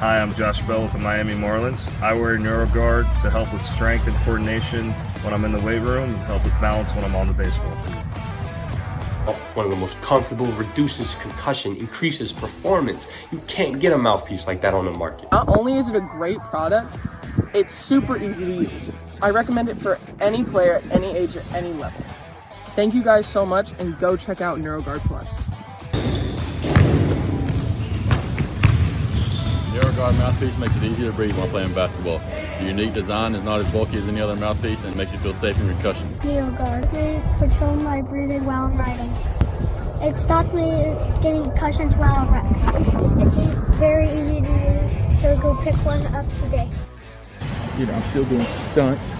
Hi, I'm Josh Bell with the Miami Marlins. I wear NeuroGuard to help with strength and coordination when I'm in the weight room and help with balance when I'm on the baseball field. One of the most comfortable, reduces concussion, increases performance. You can't get a mouthpiece like that on the market. Not only is it a great product, it's super easy to use. I recommend it for any player at any age at any level. Thank you guys so much, and go check out NeuroGuard Plus. NeuroGuard mouthpiece makes it easier to breathe while playing basketball. The unique design is not as bulky as any other mouthpiece and makes you feel safe in concussions. NeuroGuard really control my breathing while I'm riding. It stops me getting concussions while I ride. It's very easy to use, so go pick one up today. I'm still doing stunts.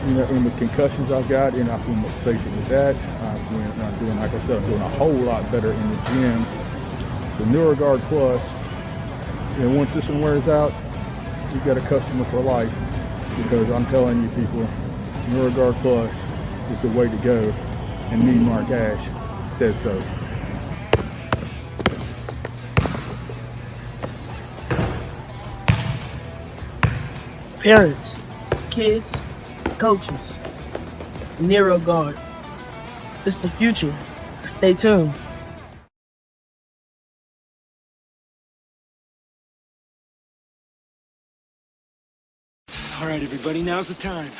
And the concussions I've got, I feel much safer with that. I'm doing, like I said, I'm doing a whole lot better in the gym. So NeuroGuard Plus, once this one wears out, you've got a customer for life, because I'm telling you people, NeuroGuard Plus is the way to go, and me, Mark Ash, says so. Parents, kids, coaches, NeuroGuard. It's the future. Stay tuned. All right, everybody, now's the time.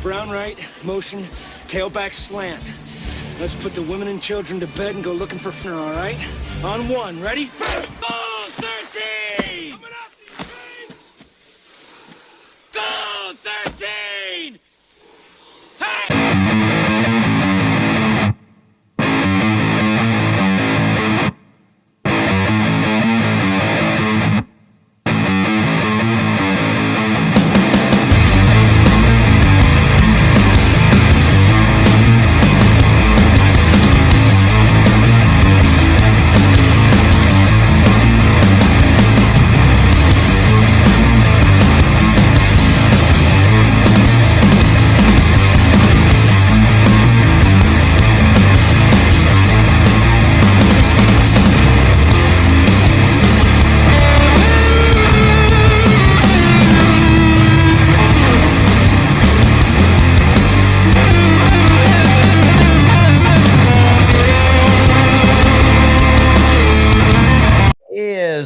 Brown right, motion, tailback slant. Let's put the women and children to bed and go looking for dinner, all right? On one, ready? Go 13! Go 13!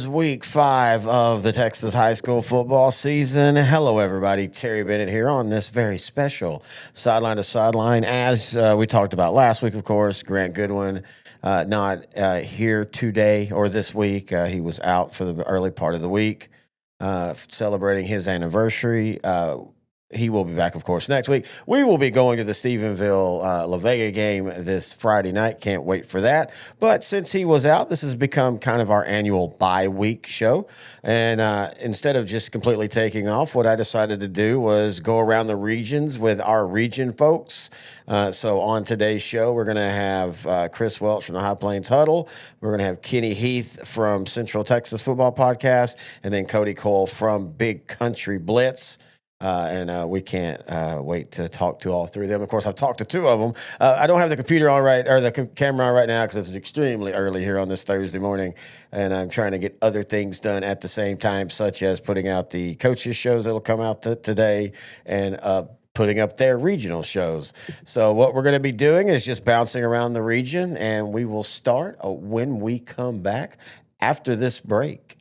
Week 5 of the Texas high school football season. Hello, everybody. Terry Bennett here on this very special Sideline to Sideline. As we talked about last week, of course, Grant Goodwin not here today or this week. He was out for the early part of the week celebrating his anniversary. He will be back, of course, next week. We will be going to the Stephenville La Vega game this Friday night. Can't wait for that. But since he was out, this has become kind of our annual bye-week show. And instead of just completely taking off, what I decided to do was go around the regions with our region folks. So on today's show, we're going to have Chris Welch from the High Plains Huddle. We're going to have Kenny Heath from Central Texas Football Podcast, and then Cody Cole from Big Country Blitz. And we can't wait to talk to all three of them. Of course, I've talked to two of them. I don't have the computer on the camera on right now because it's extremely early here on this Thursday morning, and I'm trying to get other things done at the same time, such as putting out the coaches shows that'll come out today and putting up their regional shows. So what we're going to be doing is just bouncing around the region, and we will start when we come back after this break.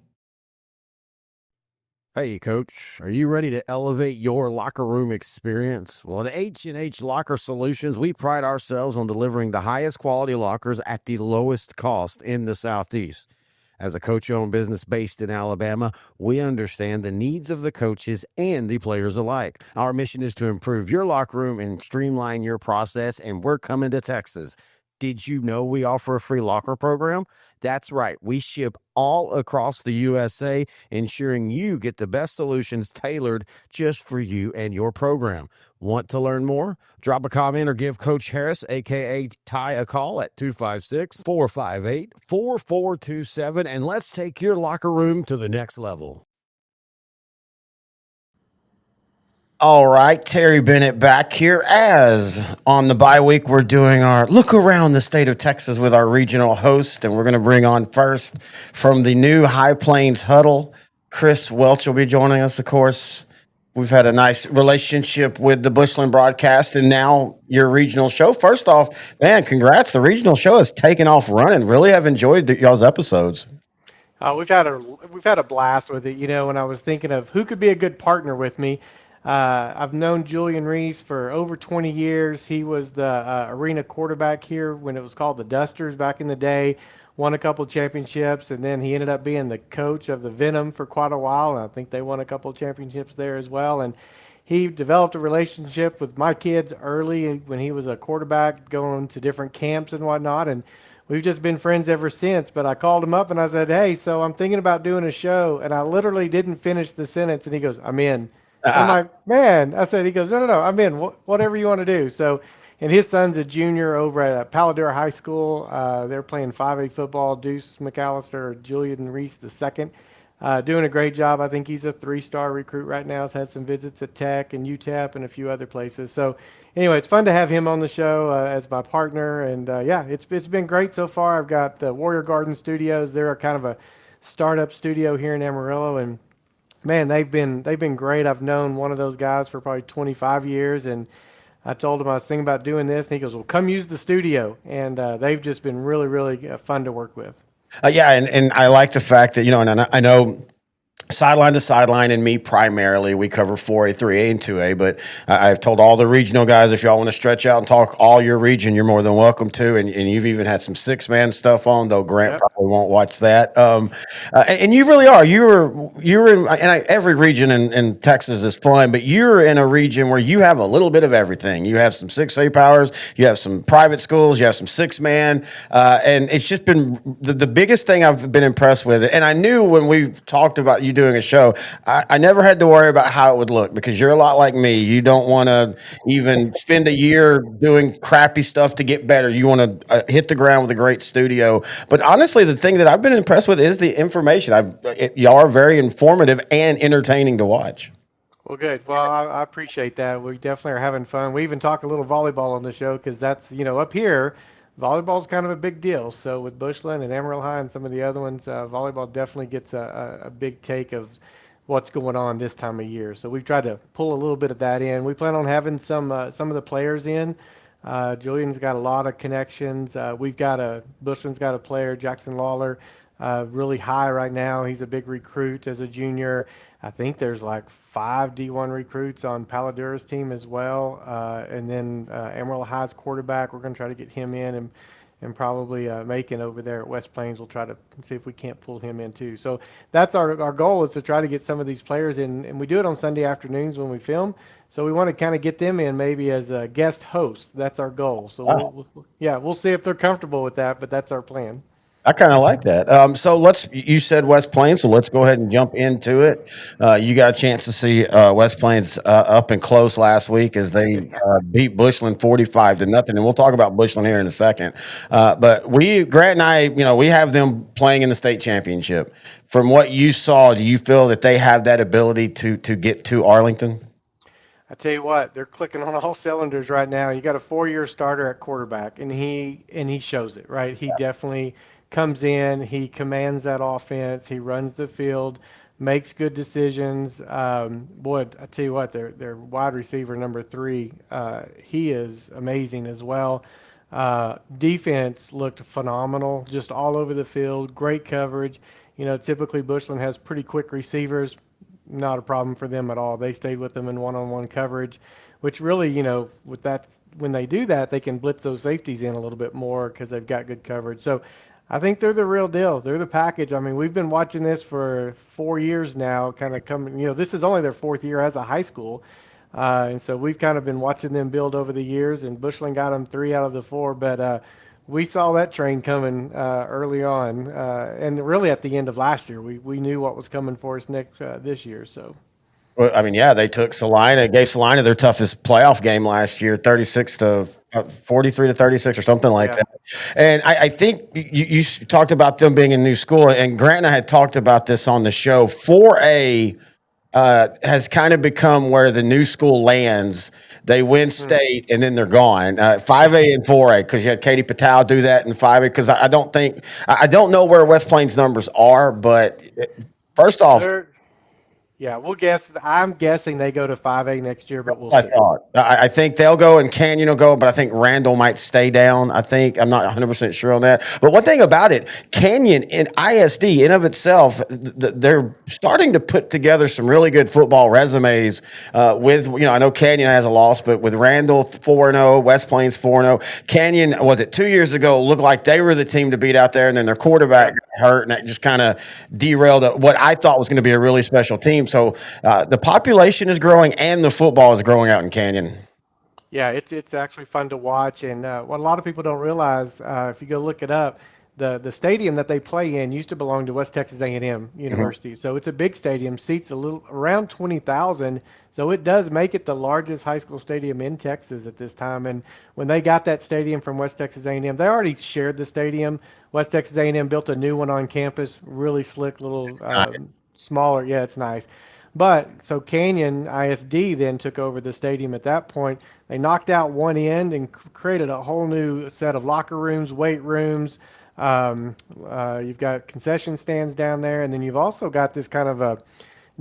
Hey, Coach, are you ready to elevate your locker room experience? Well, at H&H Locker Solutions, we pride ourselves on delivering the highest quality lockers at the lowest cost in the Southeast. As a coach-owned business based in Alabama, we understand the needs of the coaches and the players alike. Our mission is to improve your locker room and streamline your process, and we're coming to Texas. Did you know we offer a free locker program? That's right. We ship all across the USA, ensuring you get the best solutions tailored just for you and your program. Want to learn more? Drop a comment or give Coach Harris, a.k.a. Ty, a call at 256-458-4427, and let's take your locker room to the next level. All right, Terry Bennett back here as on the bye week we're doing our look around the state of Texas with our regional host, and we're going to bring on first from the new High Plains Huddle, Chris Welch will be joining us, of course. We've had a nice relationship with the Bushland broadcast and now your regional show. First off, man, congrats. The regional show has taken off running. Really have enjoyed y'all's episodes. We've had a blast with it. You know, when I was thinking of who could be a good partner with me, I've known Julian Reese for over 20 years. He was the arena quarterback here when it was called the Dusters back in the day. Won a couple championships, and then he ended up being the coach of the Venom for quite a while. And I think they won a couple championships there as well. And he developed a relationship with my kids early when he was a quarterback, going to different camps and whatnot. And we've just been friends ever since. But I called him up and I said, "Hey, so I'm thinking about doing a show." And I literally didn't finish the sentence, and he goes, "I'm in." I'm like, "Man," I said. He goes, "No, no, no, I'm in. Whatever you want to do." So, and his son's a junior over at Paladura High School. They're playing 5A football. Deuce McAllister, Julian Reese the second, doing a great job. I think he's a 3-star recruit right now. Has had some visits at Tech and UTEP and a few other places. So, anyway, it's fun to have him on the show as my partner. And yeah, it's been great so far. I've got the Warrior Garden Studios. They're kind of a startup studio here in Amarillo, and man, they've been great. I've known one of those guys for probably 25 years, and I told him I was thinking about doing this, and he goes, "Well, come use the studio." And they've just been really, really fun to work with. Yeah, and I like the fact that, and I know Sideline to Sideline and me primarily, we cover 4A, 3A, and 2A, but I've told all the regional guys, if y'all want to stretch out and talk all your region, you're more than welcome to, and you've even had some 6-man stuff on, though Grant probably won't watch that. And you really are. You're in, and every region in Texas is fun, but you're in a region where you have a little bit of everything. You have some 6A powers, you have some private schools, you have some 6-man, and it's just been the biggest thing I've been impressed with. And I knew when we talked about you doing a show, I never had to worry about how it would look, because you're a lot like me. You don't want to even spend a year doing crappy stuff to get better. You want to hit the ground with a great studio. But honestly, the thing that I've been impressed with is the information. Y'all are very informative and entertaining to watch. Well, good. Well, I appreciate that. We definitely are having fun. We even talk a little volleyball on the show because that's, up here, volleyball's kind of a big deal. So with Bushland and Amarillo High and some of the other ones, volleyball definitely gets a big take of what's going on this time of year. So we've tried to pull a little bit of that in. We plan on having some of the players in. Julian's got a lot of connections. Bushland's got a player, Jackson Lawler, really high right now. He's a big recruit as a junior. I think there's like 5 D1 recruits on Paladura's team as well. And then Amarillo High's quarterback, we're going to try to get him in, and probably Macon over there at West Plains. We'll try to see if we can't pull him in too. So that's our goal, is to try to get some of these players in. And we do it on Sunday afternoons when we film. So we want to kind of get them in maybe as a guest host. That's our goal. So we'll see if they're comfortable with that, but that's our plan. I kind of like that. So you said West Plains, so let's go ahead and jump into it. You got a chance to see West Plains up and close last week as they beat Bushland 45-0, and we'll talk about Bushland here in a second. But Grant and I, we have them playing in the state championship. From what you saw, do you feel that they have that ability to get to Arlington? I tell you what, they're clicking on all cylinders right now. You got a 4-year starter at quarterback, and he shows it, right? He definitely comes in, he commands that offense, he runs the field, makes good decisions. Boy, I tell you what, their wide receiver number 3, he is amazing as well. Defense looked phenomenal, just all over the field, great coverage. Typically Bushland has pretty quick receivers. Not a problem for them at all. They stayed with them in one-on-one coverage, which really, with that, when they do that, they can blitz those safeties in a little bit more because they've got good coverage. So I think they're the real deal. They're the package. I mean, we've been watching this for 4 years now, kind of coming, this is only their 4th year as a high school. And so we've kind of been watching them build over the years, and Bushland got them 3 out of the 4, but we saw that train coming early on, and really at the end of last year. We knew what was coming for us this year. So, Well, I mean, yeah, they gave Salina their toughest playoff game last year, 43-36 or something like that. And I think you talked about them being a new school, and Grant and I had talked about this on the show. 4A has kind of become where the new school lands. They win state and then they're gone. 5A and 4A, because you had Katie Patel do that in 5A. Because I don't think I don't know where West Plains numbers are, but first off, Yeah, we'll guess. I'm guessing they go to 5A next year, but we'll I see. thought. I think they'll go and Canyon will go, but I think Randall might stay down. I think I'm not 100% sure on that. But one thing about it, Canyon and ISD in of itself, they're starting to put together some really good football resumes. With I know Canyon has a loss, but with Randall 4-0, West Plains 4-0. Canyon, was it 2 years ago? Looked like they were the team to beat out there, and then their quarterback got hurt, and that just kind of derailed what I thought was going to be a really special team. So the population is growing and the football is growing out in Canyon. Yeah, it's actually fun to watch, and what a lot of people don't realize, if you go look it up, the stadium that they play in used to belong to West Texas A&M University. So it's a big stadium, seats a little around 20,000. So it does make it the largest high school stadium in Texas at this time. And when they got that stadium from West Texas A&M, they already shared the stadium. West Texas A&M built a new one on campus, really slick, little smaller. Yeah, it's nice. But so Canyon ISD then took over the stadium at that point. They knocked out one end and created a whole new set of locker rooms, weight rooms. You've got concession stands down there, and then you've also got this kind of a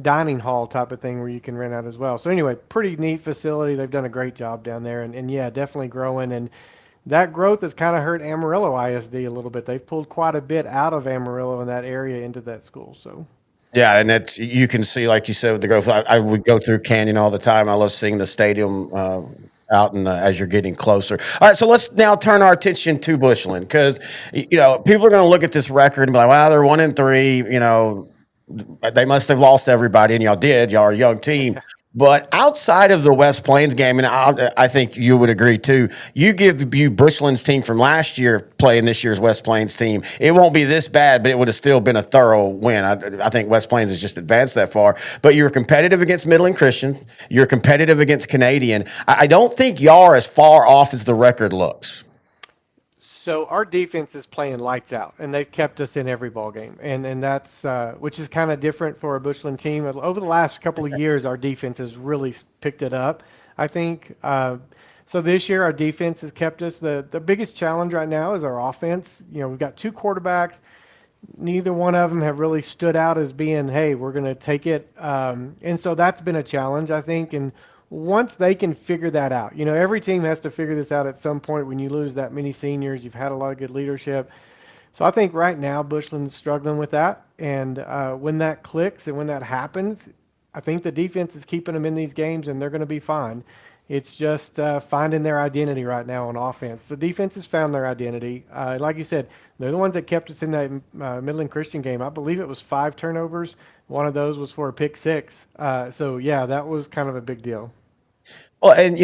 dining hall type of thing where you can rent out as well. So anyway, pretty neat facility. They've done a great job down there, and yeah, definitely growing. And that growth has kind of hurt Amarillo ISD a little bit. They've pulled quite a bit out of Amarillo in that area into that school. So. Yeah, and that's you can see, like you said, with the growth. I would go through Canyon all the time. I love seeing the stadium out in as you're getting closer. All right, so let's now turn our attention to Bushland because people are going to look at this record and be like, "Wow, they're 1-3." They must have lost everybody, and y'all did. Y'all are a young team. But outside of the West Plains game, and I think you would agree too, you Bushland's team from last year playing this year's West Plains team. It won't be this bad, but it would have still been a thorough win. I think West Plains has just advanced that far. But you're competitive against Midland Christian. You're competitive against Canadian. I don't think y'all are as far off as the record looks. So our defense is playing lights out, and they've kept us in every ball game, and that's which is kind of different for a Bushland team. Over the last couple of years, our defense has really picked it up, I think. So this year, our defense has kept us. The biggest challenge right now is our offense. We've got two quarterbacks. Neither one of them have really stood out as being, hey, we're going to take it. And so that's been a challenge, I think. And once they can figure that out, every team has to figure this out at some point. When you lose that many seniors, you've had a lot of good leadership. So I think right now Bushland's struggling with that. And when that clicks and when that happens, I think the defense is keeping them in these games and they're going to be fine. It's just finding their identity right now on offense. The defense has found their identity. Like you said, they're the ones that kept us in that Midland Christian game. I believe it was 5 turnovers. One of those was for a pick 6. So, yeah, that was kind of a big deal. Well, and,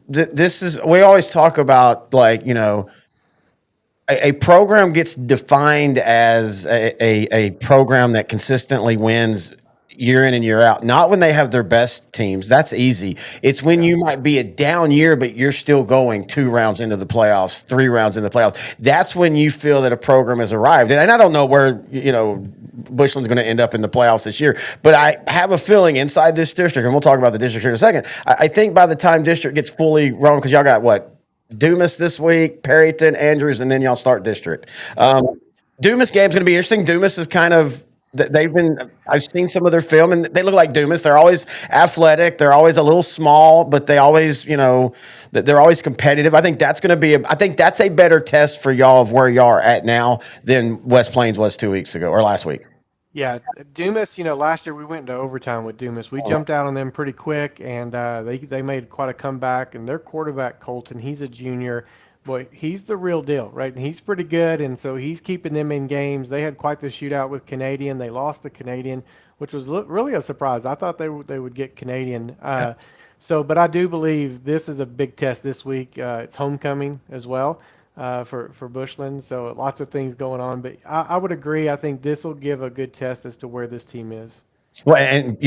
this is, we always talk about, like, a program gets defined as a program that consistently wins year in and year out. Not when they have their best teams. That's easy. It's when you might be a down year, but you're still going 2 rounds into the playoffs, 3 rounds into the playoffs. That's when you feel that a program has arrived. And I don't know where, Bushland's going to end up in the playoffs this year, but I have a feeling inside this district, and we'll talk about the district here in a second. I think by the time district gets fully run, because y'all got what? Dumas this week, Perryton, Andrews, and then y'all start district. Dumas game's going to be interesting. Dumas is kind of, I've seen some of their film, and they look like Dumas. They're always athletic. They're always a little small, but they always, they're always competitive. I think that's going to be, I think that's a better test for y'all of where y'all are at now than West Plains was 2 weeks ago or last week. Yeah, Dumas, last year we went into overtime with Dumas. We jumped out on them pretty quick, and they made quite a comeback. And their quarterback, Colton, he's a junior. Boy, he's the real deal, right? And he's pretty good, and so he's keeping them in games. They had quite the shootout with Canadian. They lost the Canadian, which was really a surprise. I thought they would get Canadian. But I do believe this is a big test this week. It's homecoming as well for Bushland, so lots of things going on. But I would agree. I think this will give a good test as to where this team is. Well, and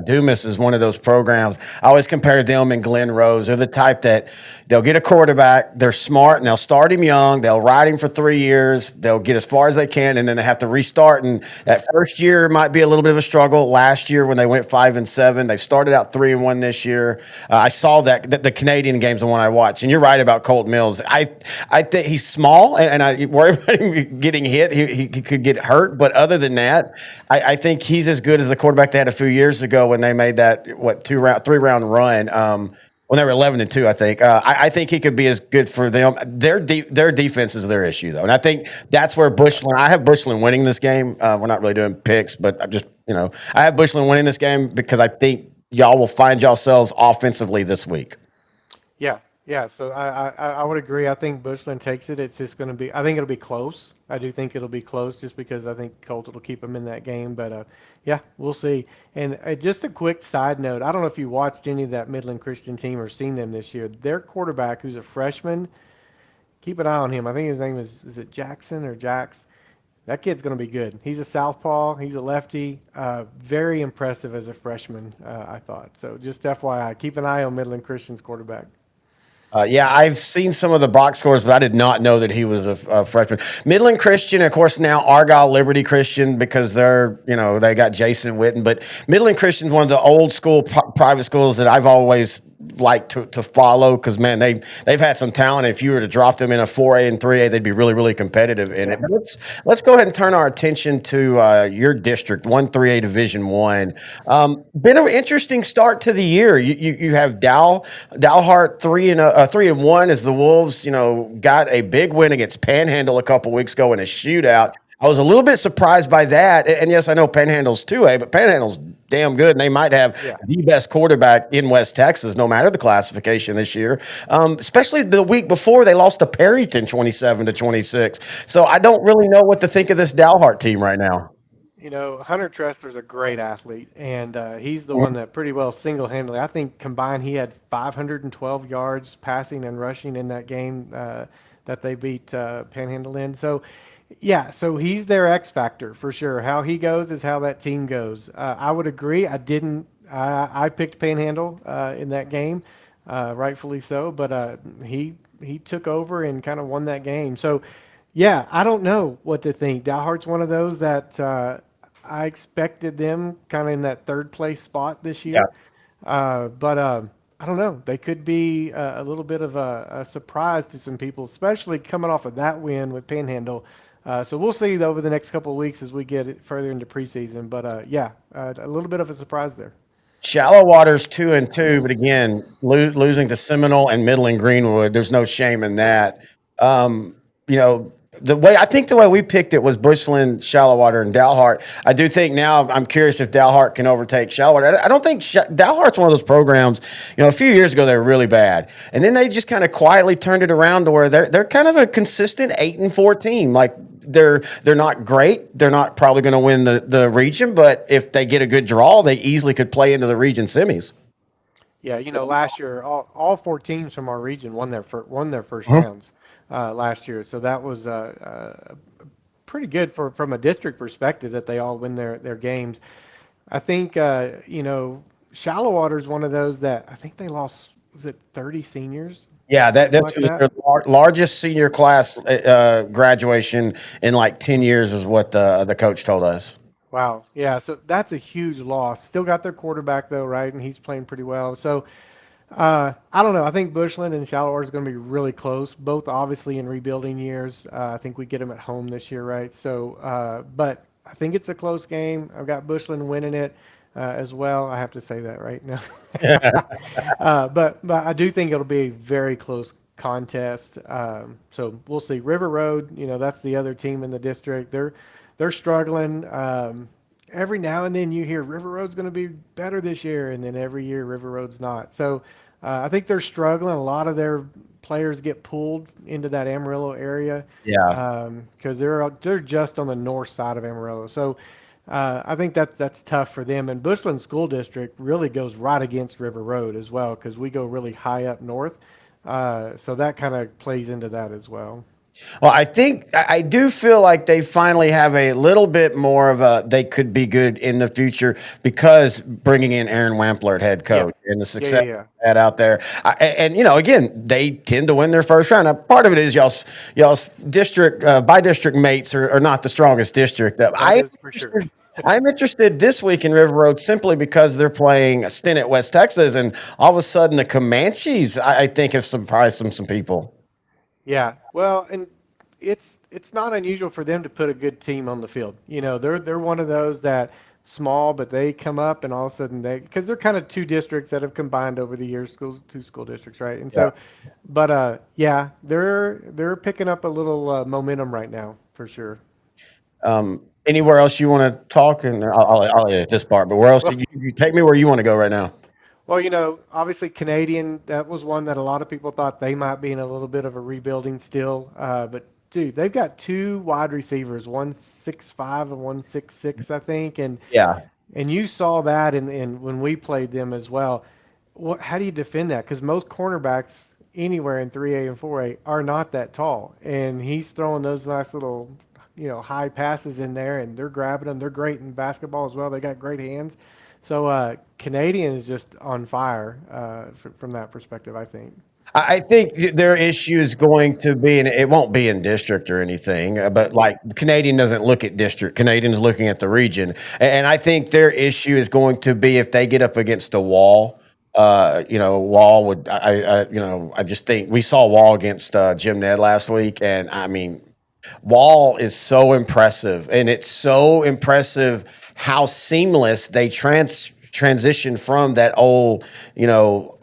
Dumas is one of those programs. I always compare them and Glen Rose. They're the type that they'll get a quarterback. They're smart and they'll start him young. They'll ride him for 3 years. They'll get as far as they can, and then they have to restart. And that first year might be a little bit of a struggle. Last year when they went 5-7, they've started out 3-1 this year. I saw that the Canadian game's the one I watched, and you're right about Colt Mills. I think he's small, and I worry about him getting hit. He could get hurt, but other than that, I think he's as good as the quarterback they had a few years ago when they made that 3-round run. When they were 11-2, I think. I think he could be as good for them. Their defense is their issue, though, and I think that's where Bushland. I have Bushland winning this game. We're not really doing picks, but I have Bushland winning this game because I think y'all will find yourselves offensively this week. Yeah, yeah. So I would agree. I think Bushland takes it. It's just going to be. I think it'll be close. I do think it'll be close, just because I think Colt will keep them in that game. But yeah, we'll see. And just a quick side note. I don't know if you watched any of that Midland Christian team or seen them this year. Their quarterback, who's a freshman, keep an eye on him. I think his name is it Jackson or Jax? That kid's going to be good. He's a southpaw. He's a lefty. Very impressive as a freshman, I thought. So just FYI, keep an eye on Midland Christian's quarterback. Yeah, I've seen some of the box scores, but I did not know that he was a freshman. Midland Christian, of course, now Argyle Liberty Christian, because they got Jason Witten. But Midland Christian is one of the old school private schools that I've always liked to follow, because man, they've had some talent. If you were to drop them in a 4A and 3A, they'd be really, really competitive in it. But let's go ahead and turn our attention to your district, 1-3A Division One. Been an interesting start to the year. You have Dalhart 3-1 as the Wolves, got a big win against Panhandle a couple weeks ago in a shootout. I was a little bit surprised by that. And yes, I know Panhandle's 2A, but Panhandle's damn good, and they might have the best quarterback in West Texas, no matter the classification this year. Especially the week before, they lost to Perryton 27-26. So I don't really know what to think of this Dalhart team right now. Hunter Tressler's a great athlete, and he's the one that pretty well single-handedly, I think combined, he had 512 yards passing and rushing in that game that they beat Panhandle in. So, yeah, so he's their X factor for sure. How he goes is how that team goes. I would agree. I picked Panhandle in that game, rightfully so, but he took over and kind of won that game. So, yeah, I don't know what to think. Dalhart's one of those that I expected them kind of in that third place spot this year. But I don't know. They could be a little bit of a surprise to some people, especially coming off of that win with Panhandle. So we'll see over the next couple of weeks as we get further into preseason. But a little bit of a surprise there. Shallow Water's 2-2, but again, losing to Seminole and Midland Greenwood, there's no shame in that. The way we picked it was Bushland, Shallow Water, and Dalhart. I do think now I'm curious if Dalhart can overtake Shallow Water. I don't think Dalhart's one of those programs. A few years ago they were really bad, and then they just kind of quietly turned it around to where they're kind of a consistent 8-4 team. Like they're not great. They're not probably going to win the region, but if they get a good draw, they easily could play into the region semis. Yeah, last year all 4 teams from our region won their first rounds last year, so that was pretty good from a district perspective that they all win their games. I think Shallow Water is one of those that I think they lost. Was it 30 seniors? Yeah, that's their largest senior class graduation in like 10 years is what the coach told us. Wow. Yeah, so that's a huge loss. Still got their quarterback though, right? And he's playing pretty well. So I don't know. I think Bushland and Shallow Water is going to be really close, both obviously in rebuilding years. I think we get them at home this year, right? So, but I think it's a close game. I've got Bushland winning it as well. I have to say that right now. But I do think it'll be a very close contest. So we'll see. River Road, that's the other team in the district. They're struggling. Every now and then you hear River Road's going to be better this year, and then every year River Road's not. So I think they're struggling. A lot of their players get pulled into that Amarillo area. Yeah. Because they're just on the north side of Amarillo. So I think that's tough for them. And Bushland School District really goes right against River Road as well, because we go really high up north. So that kind of plays into that as well. Well, I do feel like they finally have a little bit more of a they could be good in the future because bringing in Aaron Wampler at head Yeah. coach and the Yeah, yeah, success yeah. had out there. And again, they tend to win their first round. Now, part of it is y'all's district by district mates are not the strongest district. That is for sure. I'm interested this week in River Road simply because they're playing a stint at West Texas, and all of a sudden the Comanches I think have surprised some people. Yeah, well, and it's not unusual for them to put a good team on the field. They're one of those that small, but they come up and all of a sudden because they're kind of two districts that have combined over the years, two school districts, right? And so, but yeah, they're picking up a little momentum right now for sure. Anywhere else you want to talk? And I'll edit this part, but where else Well, you take me where you want to go right now? Well, obviously Canadian, that was one that a lot of people thought they might be in a little bit of a rebuilding still. But dude, they've got two wide receivers, 165 and 166, I think, Yeah. and you saw that in when we played them as well. How do you defend that? Because most cornerbacks anywhere in 3A and 4A are not that tall, and he's throwing those nice little, high passes in there, and they're grabbing them. They're great in basketball as well. They got great hands. So Canadian is just on fire from that perspective, I think. I think their issue is going to be, and it won't be in district or anything, but like Canadian doesn't look at district. Canadian's looking at the region. And I think their issue is going to be if they get up against a wall. Wall would, I just think we saw Wall against Jim Ned last week. And I mean, Wall is so impressive, and it's so impressive how seamless they transition from that old,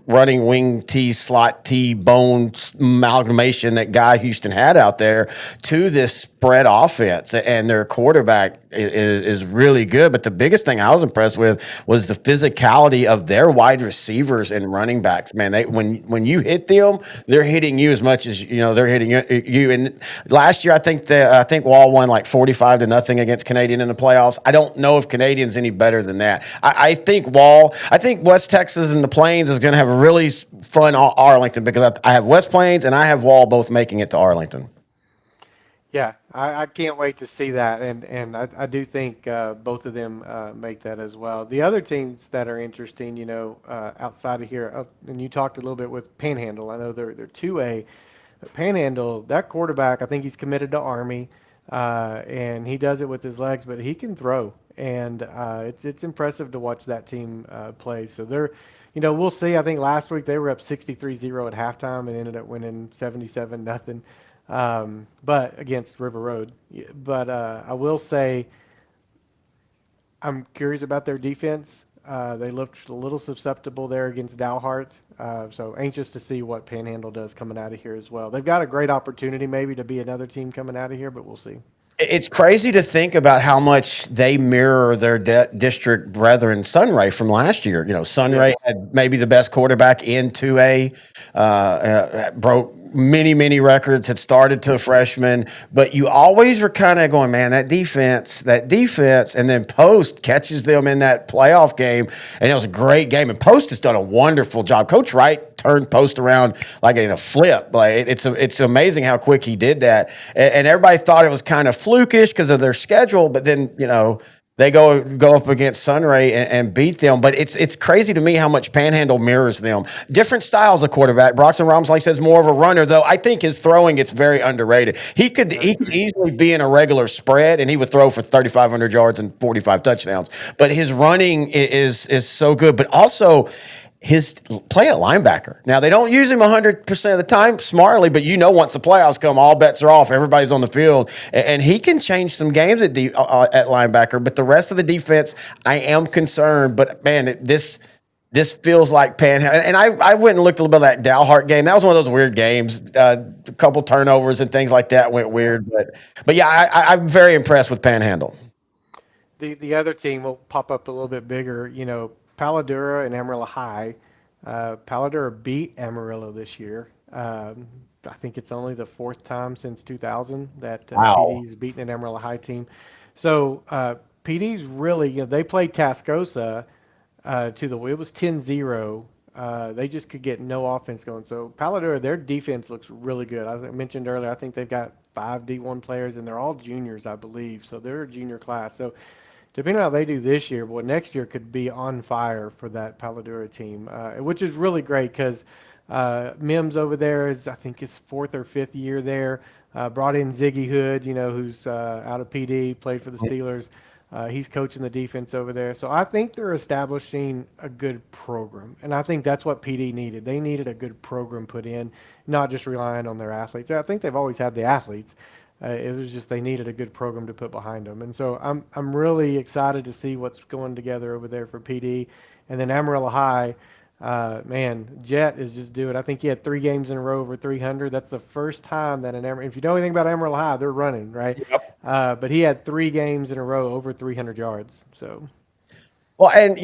running wing T slot T bone amalgamation that Guy Houston had out there to this spread offense, and their quarterback is really good. But the biggest thing I was impressed with was the physicality of their wide receivers and running backs. Man, when you hit them, they're hitting you as much as they're hitting you. And last year, I think Wall won like 45-0 against Canadian in the playoffs. I don't know if Canadian's any better than that. I think West Texas and the Plains is going to have a really fun Arlington because I have West Plains and I have Wall both making it to Arlington. Yeah, I can't wait to see that, and I do think both of them make that as well. The other teams that are interesting, outside of here, and you talked a little bit with Panhandle. I know they're 2A, but Panhandle, that quarterback, I think he's committed to Army, and he does it with his legs, but he can throw, and it's impressive to watch that team play. So we'll see. I think last week they were up 63-0 at halftime and ended up winning 77-0. But against River Road. But I will say I'm curious about their defense. They looked a little susceptible there against Dalhart. So anxious to see what Panhandle does coming out of here as well. They've got a great opportunity maybe to be another team coming out of here, but we'll see. It's crazy to think about how much they mirror their district brethren, Sunray, from last year. Sunray had maybe the best quarterback in 2A, broke many records, had started to a freshman, but you always were kind of going, man, that defense, and then Post catches them in that playoff game, and it was a great game, and Post has done a wonderful job. Coach Wright turned Post around like in a flip. Like it's amazing how quick he did that, and everybody thought it was kind of flukish because of their schedule, but then they go up against Sunray and beat them. But it's crazy to me how much Panhandle mirrors them. Different styles of quarterback. Broxton Roms, like I said, is more of a runner, though I think his throwing gets very underrated. He could easily be in a regular spread, and he would throw for 3,500 yards and 45 touchdowns. But his running is so good. But also his play at linebacker. Now, they don't use him 100% of the time smartly, but once the playoffs come, all bets are off. Everybody's on the field, and he can change some games at linebacker. But the rest of the defense, I am concerned. But, man, this feels like Panhandle. And I went and looked a little bit at that Dalhart game. That was one of those weird games. A couple turnovers and things like that went weird. But yeah, I'm very impressed with Panhandle. The other team will pop up a little bit bigger, Paladura and Amarillo High. Paladura beat Amarillo this year. I think it's only the fourth time since 2000 that Wow. PD's beaten an Amarillo High team. So PD's really, they played Tascosa it was 10-0 they just could get no offense going. So Paladura, their defense looks really good. I mentioned earlier, I think they've got 5 D1 players, and they're all juniors, I believe. So they're a junior class. So depending on how they do this year, boy, next year could be on fire for that Paladura team, which is really great because Mims over there is, I think, his 4th or 5th year there. Brought in Ziggy Hood, who's out of PD, played for the Steelers. He's coaching the defense over there. So I think they're establishing a good program. And I think that's what PD needed. They needed a good program put in, not just relying on their athletes. I think they've always had the athletes. It was just they needed a good program to put behind them. And so I'm really excited to see what's going together over there for PD. And then Amarillo High, man, Jet is just doing. I think he had 3 games in a row over 300. That's the first time that if you know anything about Amarillo High, they're running, right? Yep. But he had 3 games in a row over 300 yards. So Well, and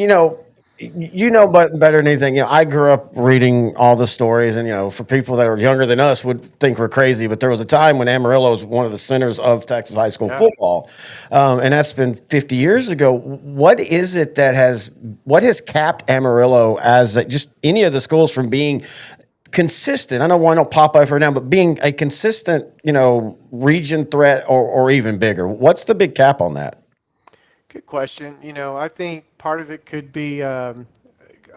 but better than anything, I grew up reading all the stories, and for people that are younger than us would think we're crazy, but there was a time when Amarillo was one of the centers of Texas high school yeah. football, and that's been 50 years ago. What is it what has capped Amarillo as just any of the schools from being consistent? I don't want to Popeye for now, but being a consistent, region threat or even bigger. What's the big cap on that? Good question. I think part of it could be a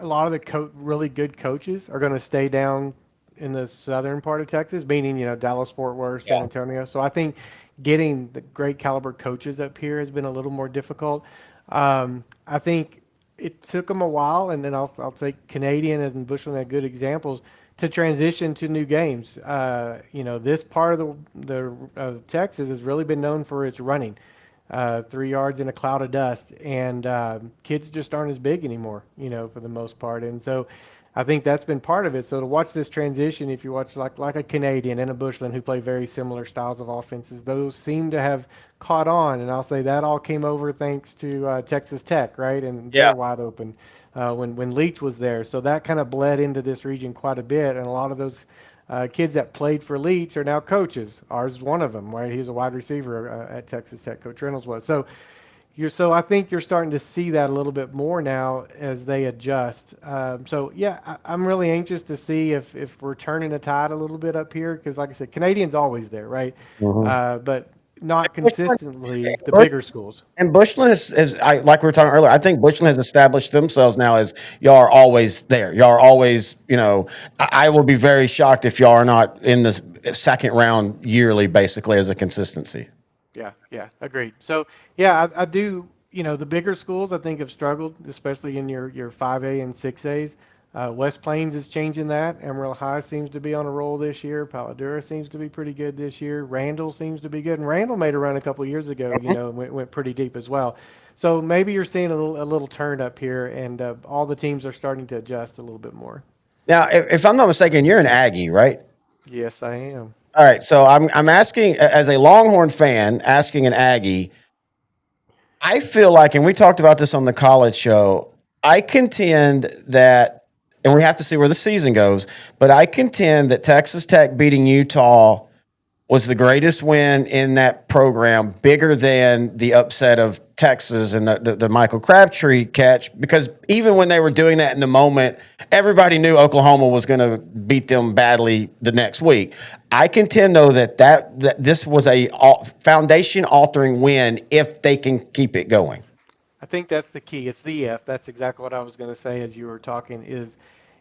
lot of the really good coaches are going to stay down in the southern part of Texas, meaning, Dallas, Fort Worth, San Antonio. So I think getting the great caliber coaches up here has been a little more difficult. I think it took them a while, and then I'll take Canadian and Bushland as good examples to transition to new games. This part of the Texas has really been known for its running. 3 yards in a cloud of dust, and kids just aren't as big anymore, for the most part. And so I think that's been part of it. So to watch this transition, if you watch like a Canadian and a Bushland who play very similar styles of offenses, those seem to have caught on. And I'll say that all came over thanks to Texas Tech, right? And they're wide open when Leach was there. So that kind of bled into this region quite a bit, and a lot of those kids that played for Leach are now coaches. Ours is one of them, right? He's a wide receiver at Texas Tech. Coach Reynolds was. So I think you're starting to see that a little bit more now as they adjust. I'm really anxious to see if we're turning the tide a little bit up here because, like I said, Canadians always there, right? But not consistently the bigger schools. And Bushland like we were talking earlier, I think Bushland has established themselves now as y'all are always there. Y'all are always, I will be very shocked if y'all are not in the second round yearly, basically, as a consistency. Yeah, agreed. So, I do, the bigger schools I think have struggled, especially in your 5A and 6As. West Plains is changing that. Amarillo High seems to be on a roll this year. Paladura seems to be pretty good this year. Randall seems to be good. And Randall made a run a couple of years ago, and went pretty deep as well. So maybe you're seeing a little turn up here, and all the teams are starting to adjust a little bit more. Now, if I'm not mistaken, you're an Aggie, right? Yes, I am. All right. So I'm asking, as a Longhorn fan, asking an Aggie, I feel like, and we talked about this on the college show, I contend that, and we have to see where the season goes, but I contend that Texas Tech beating Utah was the greatest win in that program, bigger than the upset of Texas and the Michael Crabtree catch, because even when they were doing that in the moment, everybody knew Oklahoma was going to beat them badly the next week. I contend, though, that this was a foundation-altering win if they can keep it going. I think that's the key. It's the if. That's exactly what I was going to say as you were talking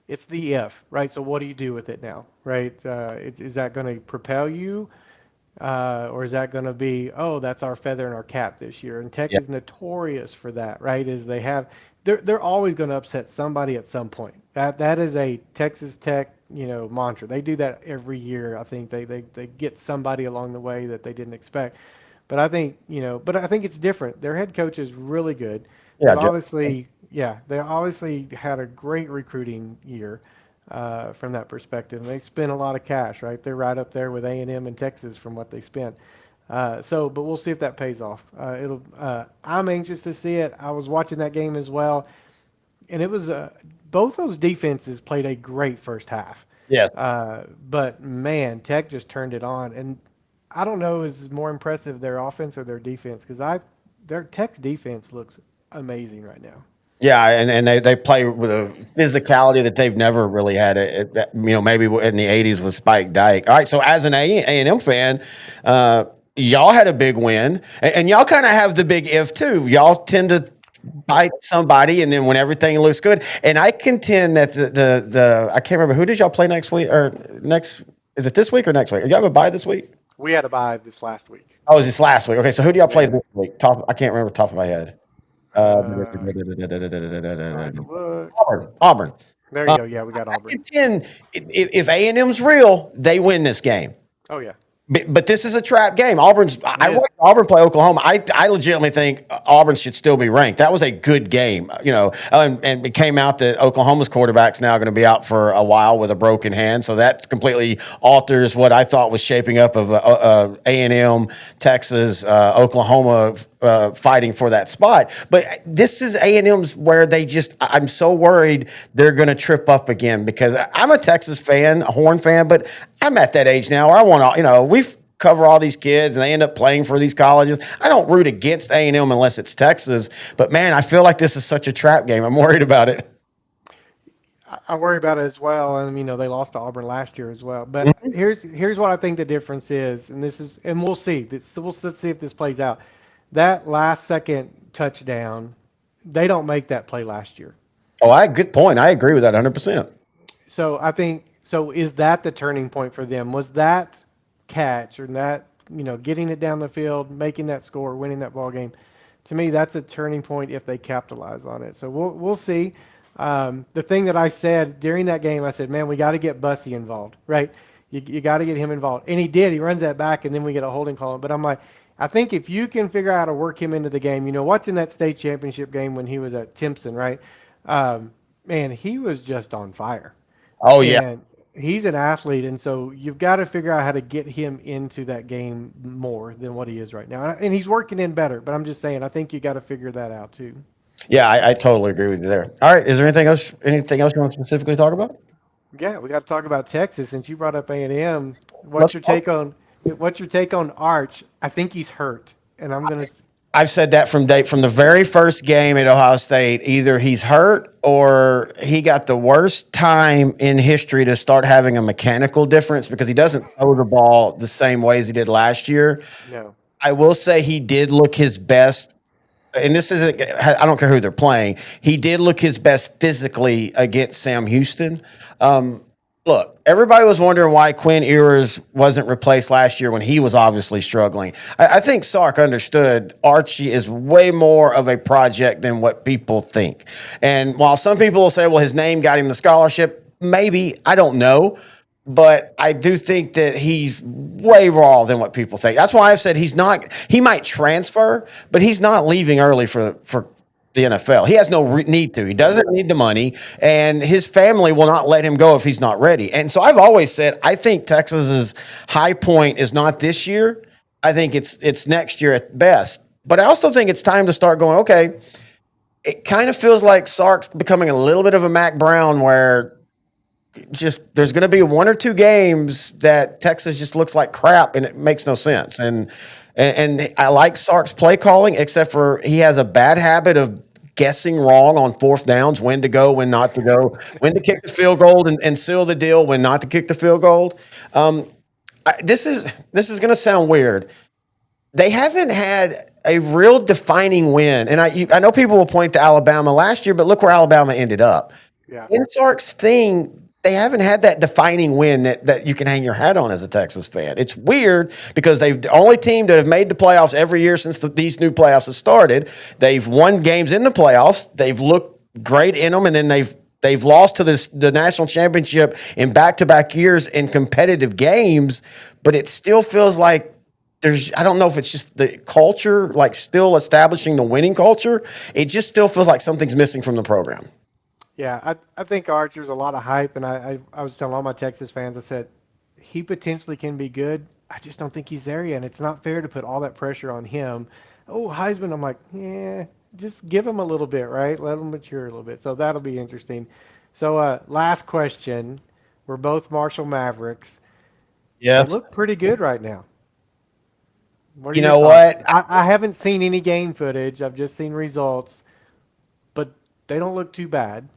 it's the if, right? So what do you do with it now, right? Is that going to propel you? Or is that going to be, oh, that's our feather in our cap this year? And Tech is notorious for that, right? They're always going to upset somebody at some point. That is a Texas Tech, mantra. They do that every year. I think they get somebody along the way that they didn't expect. But I think, I think it's different. Their head coach is really good. Yeah, They obviously had a great recruiting year from that perspective. And they spent a lot of cash, right? They're right up there with A&M and Texas from what they spent. But we'll see if that pays off. I'm anxious to see it. I was watching that game as well, and it was both those defenses played a great first half. Yes. But man, Tech just turned it on, and I don't know is more impressive their offense or their defense because their Tech's defense looks amazing right now. Yeah, and they play with a physicality that they've never really had. Maybe in the '80s with Spike Dike. All right, so as an A&M fan, y'all had a big win, and y'all kind of have the big if too. Y'all tend to bite somebody, and then when everything looks good, and I contend that the I can't remember who did y'all play next week or next. Is it this week or next week? Y'all have a bye this week? We had a bye this last week. Oh, it was this last week. Okay, so who do y'all play Yeah. this week? I can't remember top of my head. Trying to look. Auburn. There you go. Yeah, we got I Auburn. contend if A&M's real, they win this game. Oh yeah. But this is a trap game. I is. watched Auburn play Oklahoma. I legitimately think Auburn should still be ranked. That was a good game, and it came out that Oklahoma's quarterback's now going to be out for a while with a broken hand. So that completely alters what I thought was shaping up of A&M, Texas, Oklahoma fighting for that spot. But this is A&M's where I'm so worried they're going to trip up again because I'm a Texas fan, a Horn fan, but I'm at that age now where I want to, we cover all these kids and they end up playing for these colleges. I don't root against A&M unless it's Texas, but man, I feel like this is such a trap game. I'm worried about it. I worry about it as well, and they lost to Auburn last year as well. But here's what I think the difference is, and we'll see. Let's see if this plays out. That last second touchdown, they don't make that play last year. Oh, good point. I agree with that 100%. So I think is that the turning point for them? Was that catch or that getting it down the field, making that score, winning that ball game? To me, that's a turning point if they capitalize on it. So we'll see. The thing that I said during that game, I said, man, we got to get Bussy involved, right? You got to get him involved. And he did. He runs that back, and then we get a holding call. But I'm like, I think if you can figure out how to work him into the game, watching that state championship game when he was at Timpson, right? Man, he was just on fire. Oh, yeah. And he's an athlete, and so you've got to figure out how to get him into that game more than what he is right now. And he's working in better, but I'm just saying, I think you got to figure that out too. Yeah, I totally agree with you there. All right, is there anything else you want to specifically talk about? Yeah, we got to talk about Texas since you brought up A&M. What's your take on Arch? I think he's hurt, and I've said that from the very first game at Ohio State. Either he's hurt or he got the worst time in history to start having a mechanical difference because he doesn't throw the ball the same way as he did last year. No. I will say he did look his best. And this isn't, I don't care who they're playing. He did look his best physically against Sam Houston. Look, everybody was wondering why Quinn Ewers wasn't replaced last year when he was obviously struggling. I think Sark understood Archie is way more of a project than what people think. And while some people will say, well, his name got him the scholarship, maybe, I don't know. But I do think that he's way raw than what people think. That's why I've said he might transfer, but he's not leaving early for the NFL. He has no need to. He doesn't need the money, and his family will not let him go if he's not ready. And so I've always said I think Texas's high point is not this year. I think it's next year at best. But I also think it's time to start going, okay, it kind of feels like Sark's becoming a little bit of a Mac Brown where just there's going to be one or two games that Texas just looks like crap and it makes no sense. And I like Sark's play calling, except for he has a bad habit of guessing wrong on fourth downs, when to go, when not to go, when to kick the field goal and seal the deal, when not to kick the field goal. This is going to sound weird. They haven't had a real defining win. And I know people will point to Alabama last year, but look where Alabama ended up. Yeah. In Sark's thing, they haven't had that defining win that you can hang your hat on as a Texas fan. It's weird because they've the only team that have made the playoffs every year since these new playoffs have started. They've won games in the playoffs. They've looked great in them, and then they've lost to the national championship in back-to-back years in competitive games. But it still feels like I don't know if it's just the culture, like still establishing the winning culture. It just still feels like something's missing from the program. Yeah, I think Archer's a lot of hype, and I was telling all my Texas fans, I said, he potentially can be good. I just don't think he's there yet, and it's not fair to put all that pressure on him. Oh, Heisman, I'm like, yeah, just give him a little bit, right? Let him mature a little bit. So that'll be interesting. So last question. We're both Marshall Mavericks. Yes. They look pretty good right now. You know what? I haven't seen any game footage. I've just seen results. But they don't look too bad.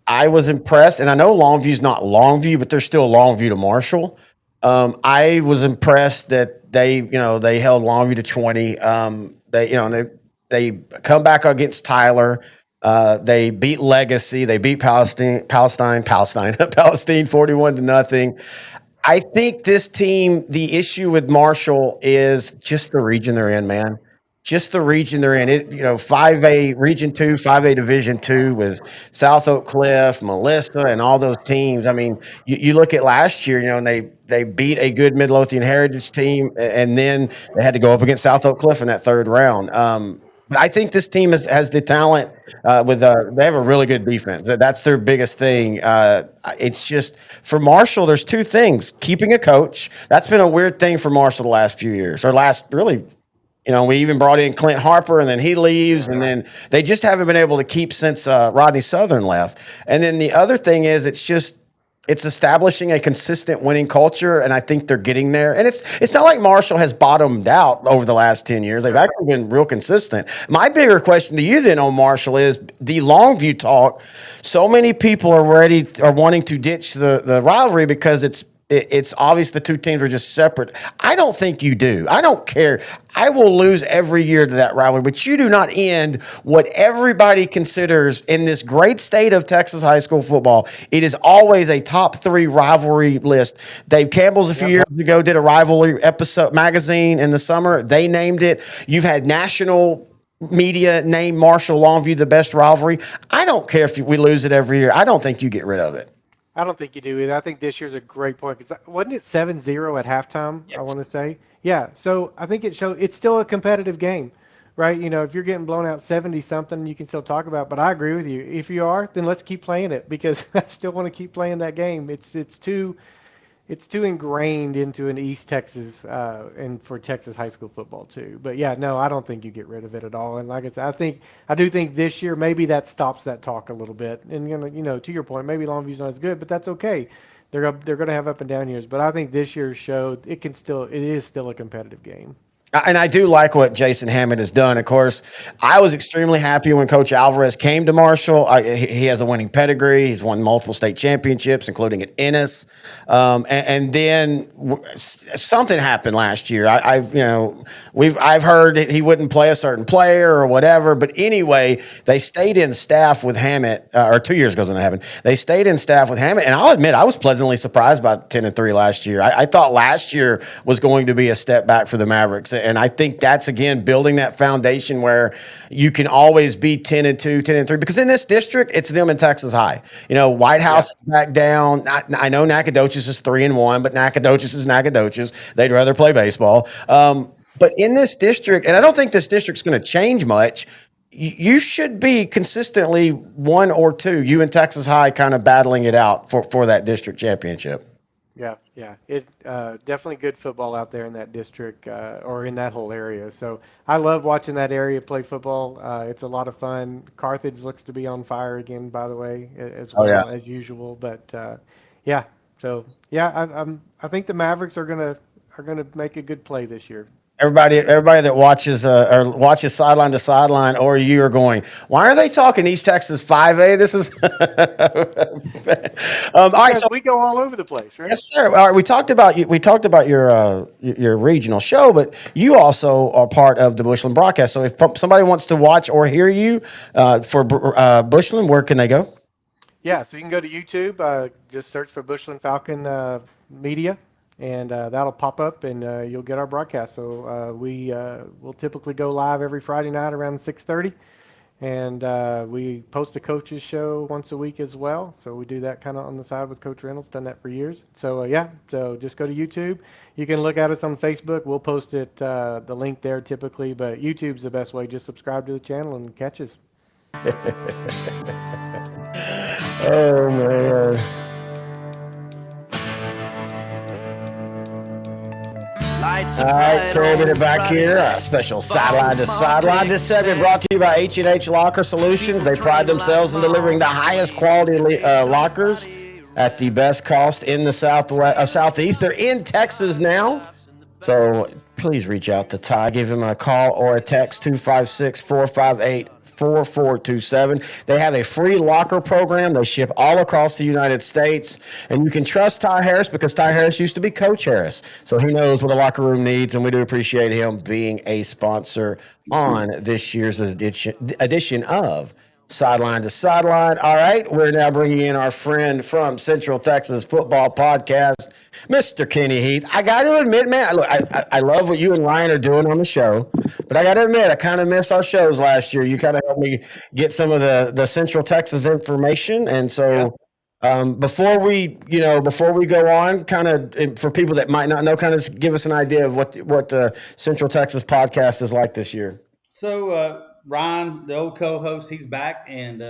I was impressed, and I know Longview's not Longview, but they're still Longview to Marshall. I was impressed that they held Longview to 20. They come back against Tyler. They beat Legacy. They beat Palestine 41-0. I think this team, the issue with Marshall is just the region they're in, man. Just the region they're in. 5A Region 2, 5A Division 2 with South Oak Cliff, Melissa, and all those teams. I mean, you look at last year, and they beat a good Midlothian Heritage team, and then they had to go up against South Oak Cliff in that third round. But I think this team has the talent. They have a really good defense. That's their biggest thing. It's just for Marshall. There's two things: keeping a coach. That's been a weird thing for Marshall the last few years, or last really. We even brought in Clint Harper, and then he leaves, and then they just haven't been able to keep since Rodney Southern left. And then the other thing is, it's establishing a consistent winning culture, and I think they're getting there. And it's not like Marshall has bottomed out over the last 10 years. They've actually been real consistent. My bigger question to you then on Marshall is the Longview talk. So many people are wanting to ditch the rivalry because it's obvious the two teams are just separate. I don't think you do. I don't care. I will lose every year to that rivalry, but you do not end what everybody considers in this great state of Texas high school football. It is always a top 3 rivalry list. Dave Campbell's a few years ago did a rivalry episode magazine in the summer. They named it. You've had national media name Marshall Longview the best rivalry. I don't care if we lose it every year. I don't think you get rid of it. I don't think you do either. I think this year's a great point because wasn't it 7-0 at halftime? Yes. I want to say, yeah. So I think it's still a competitive game, right? If you're getting blown out 70 something, you can still talk about. But I agree with you. If you are, then let's keep playing it because I still want to keep playing that game. It's too ingrained into an East Texas and for Texas high school football too. But yeah, no, I don't think you get rid of it at all. And like I said, I do think this year maybe that stops that talk a little bit. And to your point, maybe Longview's not as good, but that's okay. They're going to have up and down years. But I think this year's show it is still a competitive game. And I do like what Jason Hammond has done. Of course, I was extremely happy when Coach Alvarez came to Marshall. He has a winning pedigree. He's won multiple state championships, including at Ennis. And then something happened last year. I've heard that he wouldn't play a certain player or whatever. But anyway, they stayed in staff with Hammett, or 2 years ago when that happened. They stayed in staff with Hammett, and I'll admit I was pleasantly surprised by 10-3 last year. I thought last year was going to be a step back for the Mavericks. And I think that's, again, building that foundation where you can always be 10-2, 10-3. Because in this district, it's them and Texas High. White House is back down. I know Nacogdoches is 3-1, but Nacogdoches is Nacogdoches. They'd rather play baseball. But in this district, and I don't think this district's going to change much, you should be consistently 1 or 2, you and Texas High kind of battling it out for that district championship. Yeah. It definitely good football out there in that district or in that whole area. So I love watching that area play football. It's a lot of fun. Carthage looks to be on fire again, by the way, as well as usual. But yeah. So yeah, I think the Mavericks are gonna make a good play this year. Everybody that watches Sideline to Sideline, or you are going, why are they talking East Texas 5A? This is all right. So we go all over the place, right? Yes, sir. All right. We talked about your regional show, but you also are part of the Bushland broadcast. So if somebody wants to watch or hear you for Bushland, where can they go? Yeah, so you can go to YouTube. Just search for Bushland Falcon Media. And that'll pop up, and you'll get our broadcast. So we'll typically go live every Friday night around 6:30, and we post a coach's show once a week as well. So we do that kind of on the side with Coach Reynolds. Done that for years. So so just go to YouTube. You can look at us on Facebook. We'll post it the link there typically, but YouTube's the best way. Just subscribe to the channel and catch us. Oh man. All right, Terry did it back here. A special Sideline to Sideline. This segment brought to you by H&H Locker Solutions. They pride themselves in delivering the highest quality lockers at the best cost in the Southeast. They're in Texas now. So please reach out to Ty. Give him a call or a text, 256-458-4427. They have a free locker program. They ship all across the United States. And you can trust Ty Harris because Ty Harris used to be Coach Harris. So he knows what a locker room needs, and we do appreciate him being a sponsor on this year's edition of Sideline to Sideline. All right, we're now bringing in our friend from Central Texas Football Podcast, Mr. Kenny Heath. I got to admit, man, look, I love what you and Ryan are doing on the show, but I got to admit, I kind of missed our shows last year. You kind of helped me get some of the Central Texas information, and so before we go on, kind of for people that might not know, kind of give us an idea of what the Central Texas Podcast is like this year. So Ryan, the old co-host, he's back, and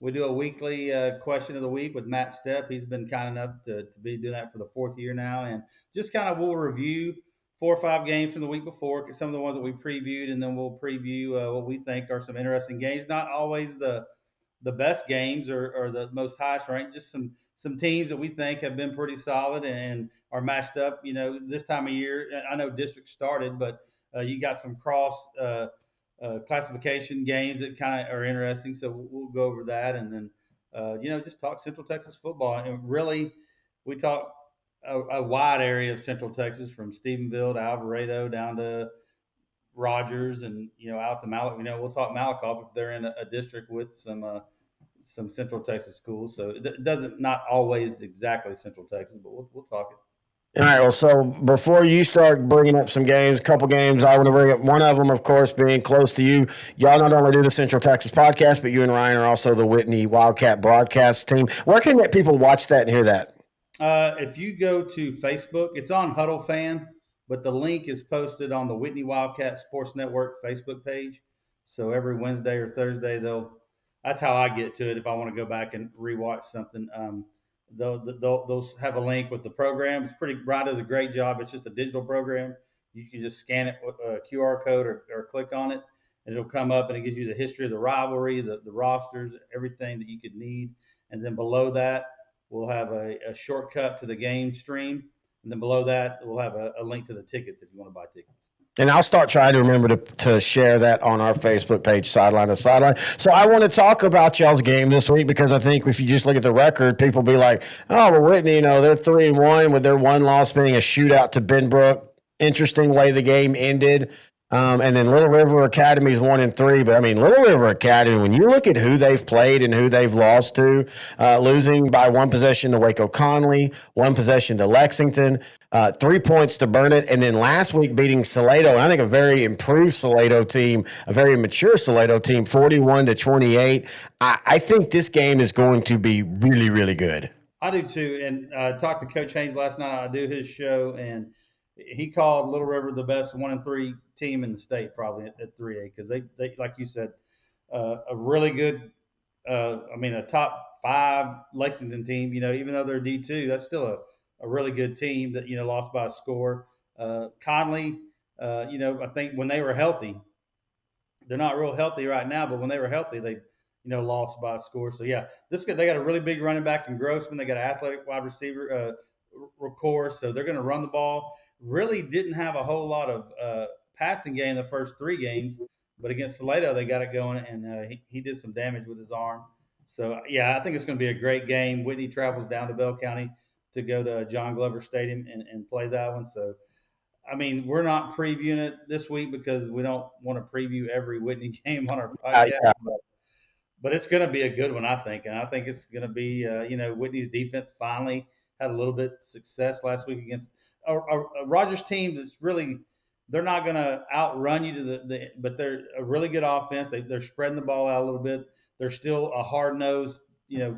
we do a weekly question of the week with Matt Stepp. He's been kind enough to be doing that for the 4th year now, and just kind of we'll review 4 or 5 games from the week before, some of the ones that we previewed, and then we'll preview what we think are some interesting games. Not always the best games or the most highest ranked, just some teams that we think have been pretty solid and are matched up. You know, this time of year, I know district started, but you got some cross classification games that kind of are interesting. So we'll go over that, and then just talk Central Texas football. And really, we talk a wide area of Central Texas, from Stephenville to Alvarado down to Rogers, and out to Malakoff. We'll talk Malakoff if they're in a district with some Central Texas schools. So it doesn't, not always exactly Central Texas, but we'll talk it. All right, well, so before you start bringing up some games, a couple games, I want to bring up one of them, of course, being close to you. Y'all not only do the Central Texas Podcast, but you and Ryan are also the Whitney Wildcat broadcast team. Where can people watch that and hear that? If you go to Facebook, it's on Huddle Fan, but the link is posted on the Whitney Wildcat Sports Network Facebook page. So every Wednesday or Thursday, that's how I get to it if I want to go back and rewatch something. They'll have a link with the program. It's Brian does a great job. It's just a digital program. You can just scan it with a QR code or click on it, and it'll come up, and it gives you the history of the rivalry, the rosters, everything that you could need. And then below that, we'll have a shortcut to the game stream. And then below that, we'll have a link to the tickets if you want to buy tickets. And I'll start trying to remember to share that on our Facebook page, Sideline to Sideline. So I want to talk about y'all's game this week, because I think if you just look at the record, people be like, oh, well, Whitney, they're 3-1 with their one loss being a shootout to Benbrook. Interesting way the game ended. And then Little River Academy is 1-3. But, Little River Academy, when you look at who they've played and who they've lost to, losing by 1 possession to Waco Conley, 1 possession to Lexington, 3 points to Burnett, and then last week beating Salado, and I think a very improved Salado team, a very mature Salado team, 41-28. I think this game is going to be really, really good. I do too. And I talked to Coach Haynes last night. I do his show, and he called Little River the best 1-3 team in the state, probably at 3A, because they, like you said, a really good, a top 5 Lexington team. Even though they're D2, that's still a really good team that lost by a score. Conley, I think when they were healthy, they're not real healthy right now, but when they were healthy, they lost by a score. So yeah, they got a really big running back in Grossman. They got an athletic wide receiver, Record, so they're going to run the ball. Really didn't have a whole lot of passing game the first 3 games, but against Salado they got it going, and he did some damage with his arm. So yeah, I think it's going to be a great game. Whitney travels down to Bell County to go to John Glover Stadium and play that one. So we're not previewing it this week because we don't want to preview every Whitney game on our podcast. Yeah. But it's going to be a good one, I think. And I think it's going to be, Whitney's defense finally had a little bit of success last week against a Rogers team that's really, they're not going to outrun you to but they're a really good offense. They're spreading the ball out a little bit. They're still a hard-nosed,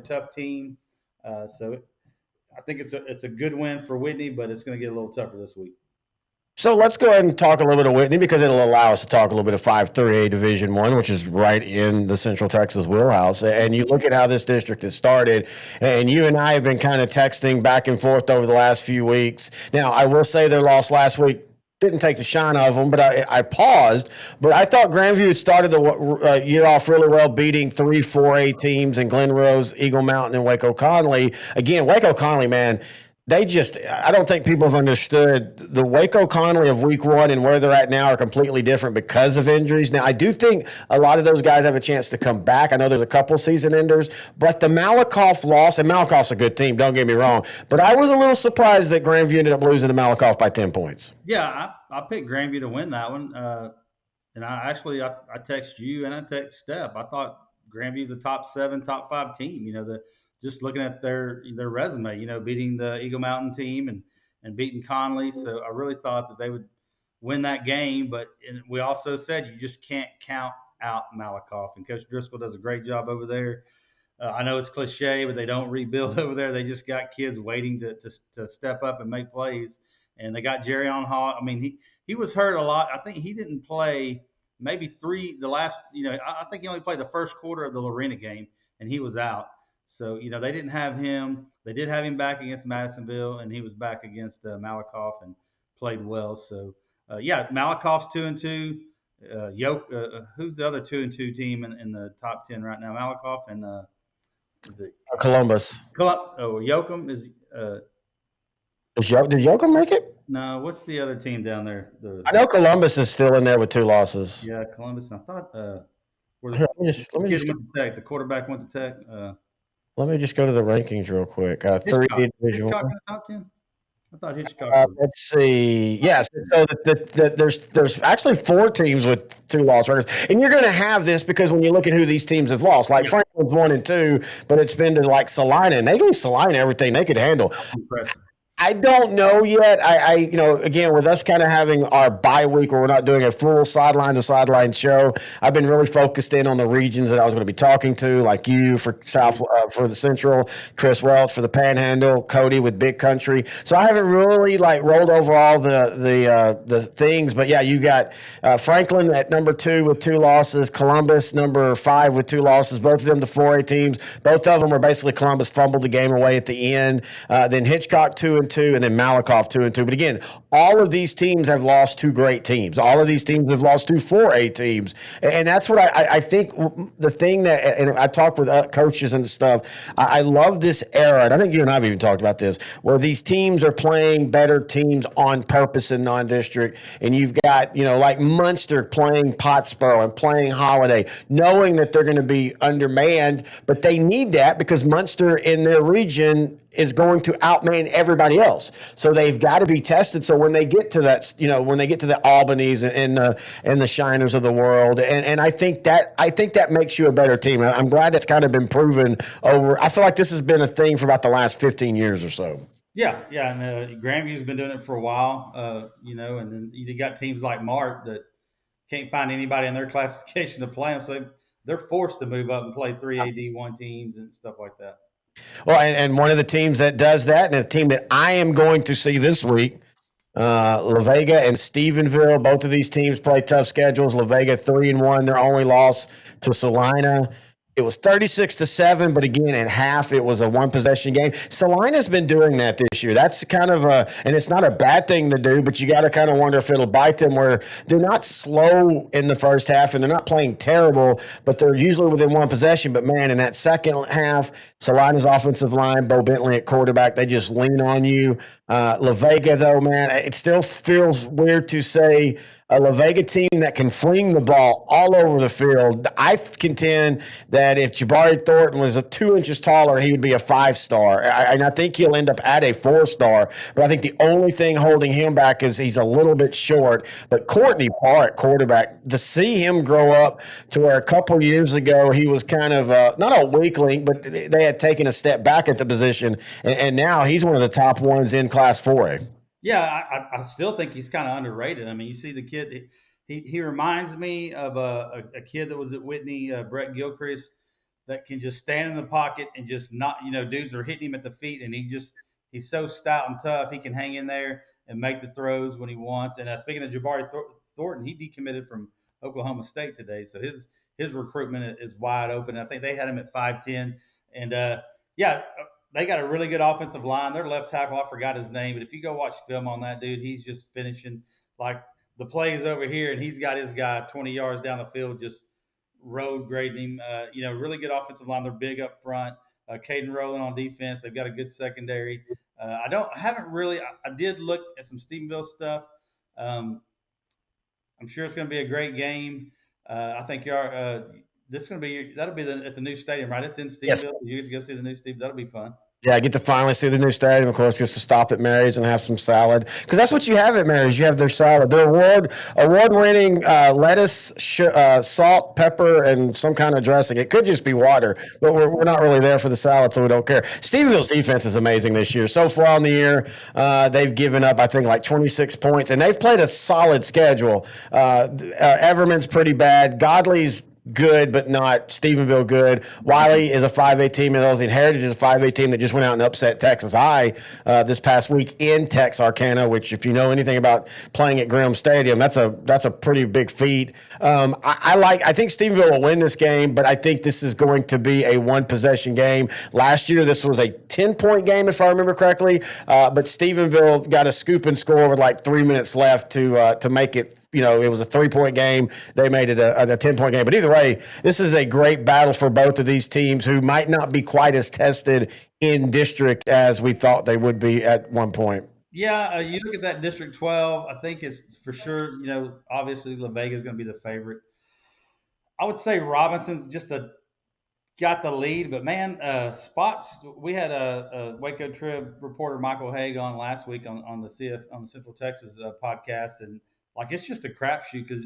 tough team. So I think it's a good win for Whitney, but it's going to get a little tougher this week. So let's go ahead and talk a little bit of Whitney, because it'll allow us to talk a little bit of 5-3A Division I, which is right in the Central Texas wheelhouse. And you look at how this district has started, and you and I have been kind of texting back and forth over the last few weeks. Now, I will say their loss last week didn't take the shine out of them, but I paused. But I thought Grandview had started the year off really well, beating 3 4A teams in Glen Rose, Eagle Mountain, and Waco Conley. Again, Waco Conley, man, I don't think people have understood the Waco Conley of week one and where they're at now are completely different because of injuries. Now, I do think a lot of those guys have a chance to come back. I know there's a couple season enders, but the Malakoff loss, and Malakoff's a good team, don't get me wrong, but I was a little surprised that Grandview ended up losing to Malakoff by 10 points. Yeah, I picked Grandview to win that one. And I text you and I text Steph. I thought Grandview's a top 7, top 5 team. Just looking at their resume, beating the Eagle Mountain team and beating Conley. So I really thought that they would win that game. But we also said you just can't count out Malakoff. And Coach Driscoll does a great job over there. I know it's cliche, but they don't rebuild over there. They just got kids waiting to step up and make plays. And they got Jerry on Hall. I mean, he was hurt a lot. I think he didn't play maybe I think he only played the first quarter of the Lorena game, and he was out. So, they didn't have him. They did have him back against Madisonville, and he was back against Malakoff and played well. So, Malakoff's 2-2. Who's the other 2-2 team in the top 10 right now? Malakoff and is it Columbus. Yoakum is. Did Yoakum make it? No, what's the other team down there? I know Columbus is still in there with 2 losses. Yeah, Columbus. I thought Let me just the quarterback went to Tech. Let me just go to the rankings real quick. 3 Division Hitchcock in the top 10? I thought Hitchcock. Let's see. Yes, so there's actually 4 teams with 2 loss records, and you're going to have this because when you look at who these teams have lost, like Franklin's 1 and 2, but it's been to like Salina, and they gave Salina everything they could handle. Impressive. I don't know yet. Again, with us kind of having our bye week where we're not doing a full sideline to sideline show, I've been really focused in on the regions that I was going to be talking to, like you for for the Central, Chris Welch for the Panhandle, Cody with Big Country. So I haven't really rolled over all the things, but yeah, you got Franklin at number 2 with 2 losses, Columbus number 5 with 2 losses, both of them to 4A teams. Both of them were basically Columbus fumbled the game away at the end. Then Hitchcock 2-2, and then Malakoff 2-2. But again, all of these teams have lost 2 great teams. All of these teams have lost 2 4A teams. And that's what I think the thing that, and I talked with coaches and stuff, I love this era, and I think you and I have even talked about this, where these teams are playing better teams on purpose in non-district. And you've got, like Munster playing Pottsboro and playing Holiday, knowing that they're going to be undermanned, but they need that because Munster in their region is going to outman everybody else. So they've got to be tested. So when they get to that, when they get to the Albanese and the Shiners of the world, and I think that makes you a better team. I'm glad that's kind of been proven over. I feel like this has been a thing for about the last 15 years or so. Yeah, and Grandview's been doing it for a while, and then you got teams like Mart that can't find anybody in their classification to play them, so they're forced to move up and play 3A D1 teams and stuff like that. Well, and one of the teams that does that, and a team that I am going to see this week, La Vega and Stephenville. Both of these teams play tough schedules. La Vega 3-1. Their only loss to Salina. It was 36-7, but again, at half, it was a 1-possession game. Salina's been doing that this year. That's kind of and it's not a bad thing to do, but you got to kind of wonder if it'll bite them where they're not slow in the first half and they're not playing terrible, but they're usually within 1 possession. But man, in that second half, Salina's offensive line, Bo Bentley at quarterback, they just lean on you. La Vega, though, man, it still feels weird to say a La Vega team that can fling the ball all over the field. I contend that if Jabari Thornton was 2 inches taller, he would be a 5-star. And I think he'll end up at a 4-star. But I think the only thing holding him back is he's a little bit short. But Courtney Parr at quarterback, to see him grow up to where a couple years ago he was kind of not a weakling, but they had taken a step back at the position. And now he's one of the top ones in Class 4A. Yeah, I still think he's kind of underrated. I mean, you see the kid, he reminds me of a kid that was at Whitney, Brett Gilchrist, that can just stand in the pocket and just not, dudes are hitting him at the feet, and he's so stout and tough, he can hang in there and make the throws when he wants. And speaking of Jabari Thornton, he decommitted from Oklahoma State today, so his recruitment is wide open. I think they had him at 5'10", and they got a really good offensive line. Their left tackle, I forgot his name, but if you go watch film on that dude, he's just finishing like the plays over here, and he's got his guy 20 yards down the field just road grading him. Really good offensive line. They're big up front. Caden Rowland on defense. They've got a good secondary. I haven't really. I did look at some Stephenville stuff. Um, I'm sure it's going to be a great game. I think you are. This is going to be that'll be at the new stadium, right? It's in Yes. Stephenville. You get to go see the new stadium. That'll be fun. Yeah, I get to finally see the new stadium. Of course, just to stop at Mary's and have some salad, because that's what you have at Mary's. You have their salad, their award-winning lettuce, salt, pepper, and some kind of dressing. It could just be water, but we're not really there for the salad, so we don't care. Stephenville's defense is amazing this year. So far in the year, they've given up, I think, like 26 points, and they've played a solid schedule. Everman's pretty bad. Godley's good, but not Stephenville good. Wiley is a 5A team, and the Heritage is a 5A team that just went out and upset Texas High this past week in Texarkana, which, if you know anything about playing at Grimm Stadium, that's a pretty big feat. I think Stephenville will win this game, but I think this is going to be a one-possession game. Last year, this was a 10-point game, if I remember correctly, but Stephenville got a scoop and score with like 3 minutes left to make it. It was a 3-point game. They made it a 10-point game. But either way, this is a great battle for both of these teams, who might not be quite as tested in district as we thought they would be at one point. Yeah, you look at that District 12. I think it's for sure. Obviously La Vega is going to be the favorite. I would say Robinson's got the lead, but man, spots. We had a Waco Trib reporter, Michael Haig, on last week on the Central Texas podcast, and it's just a crapshoot because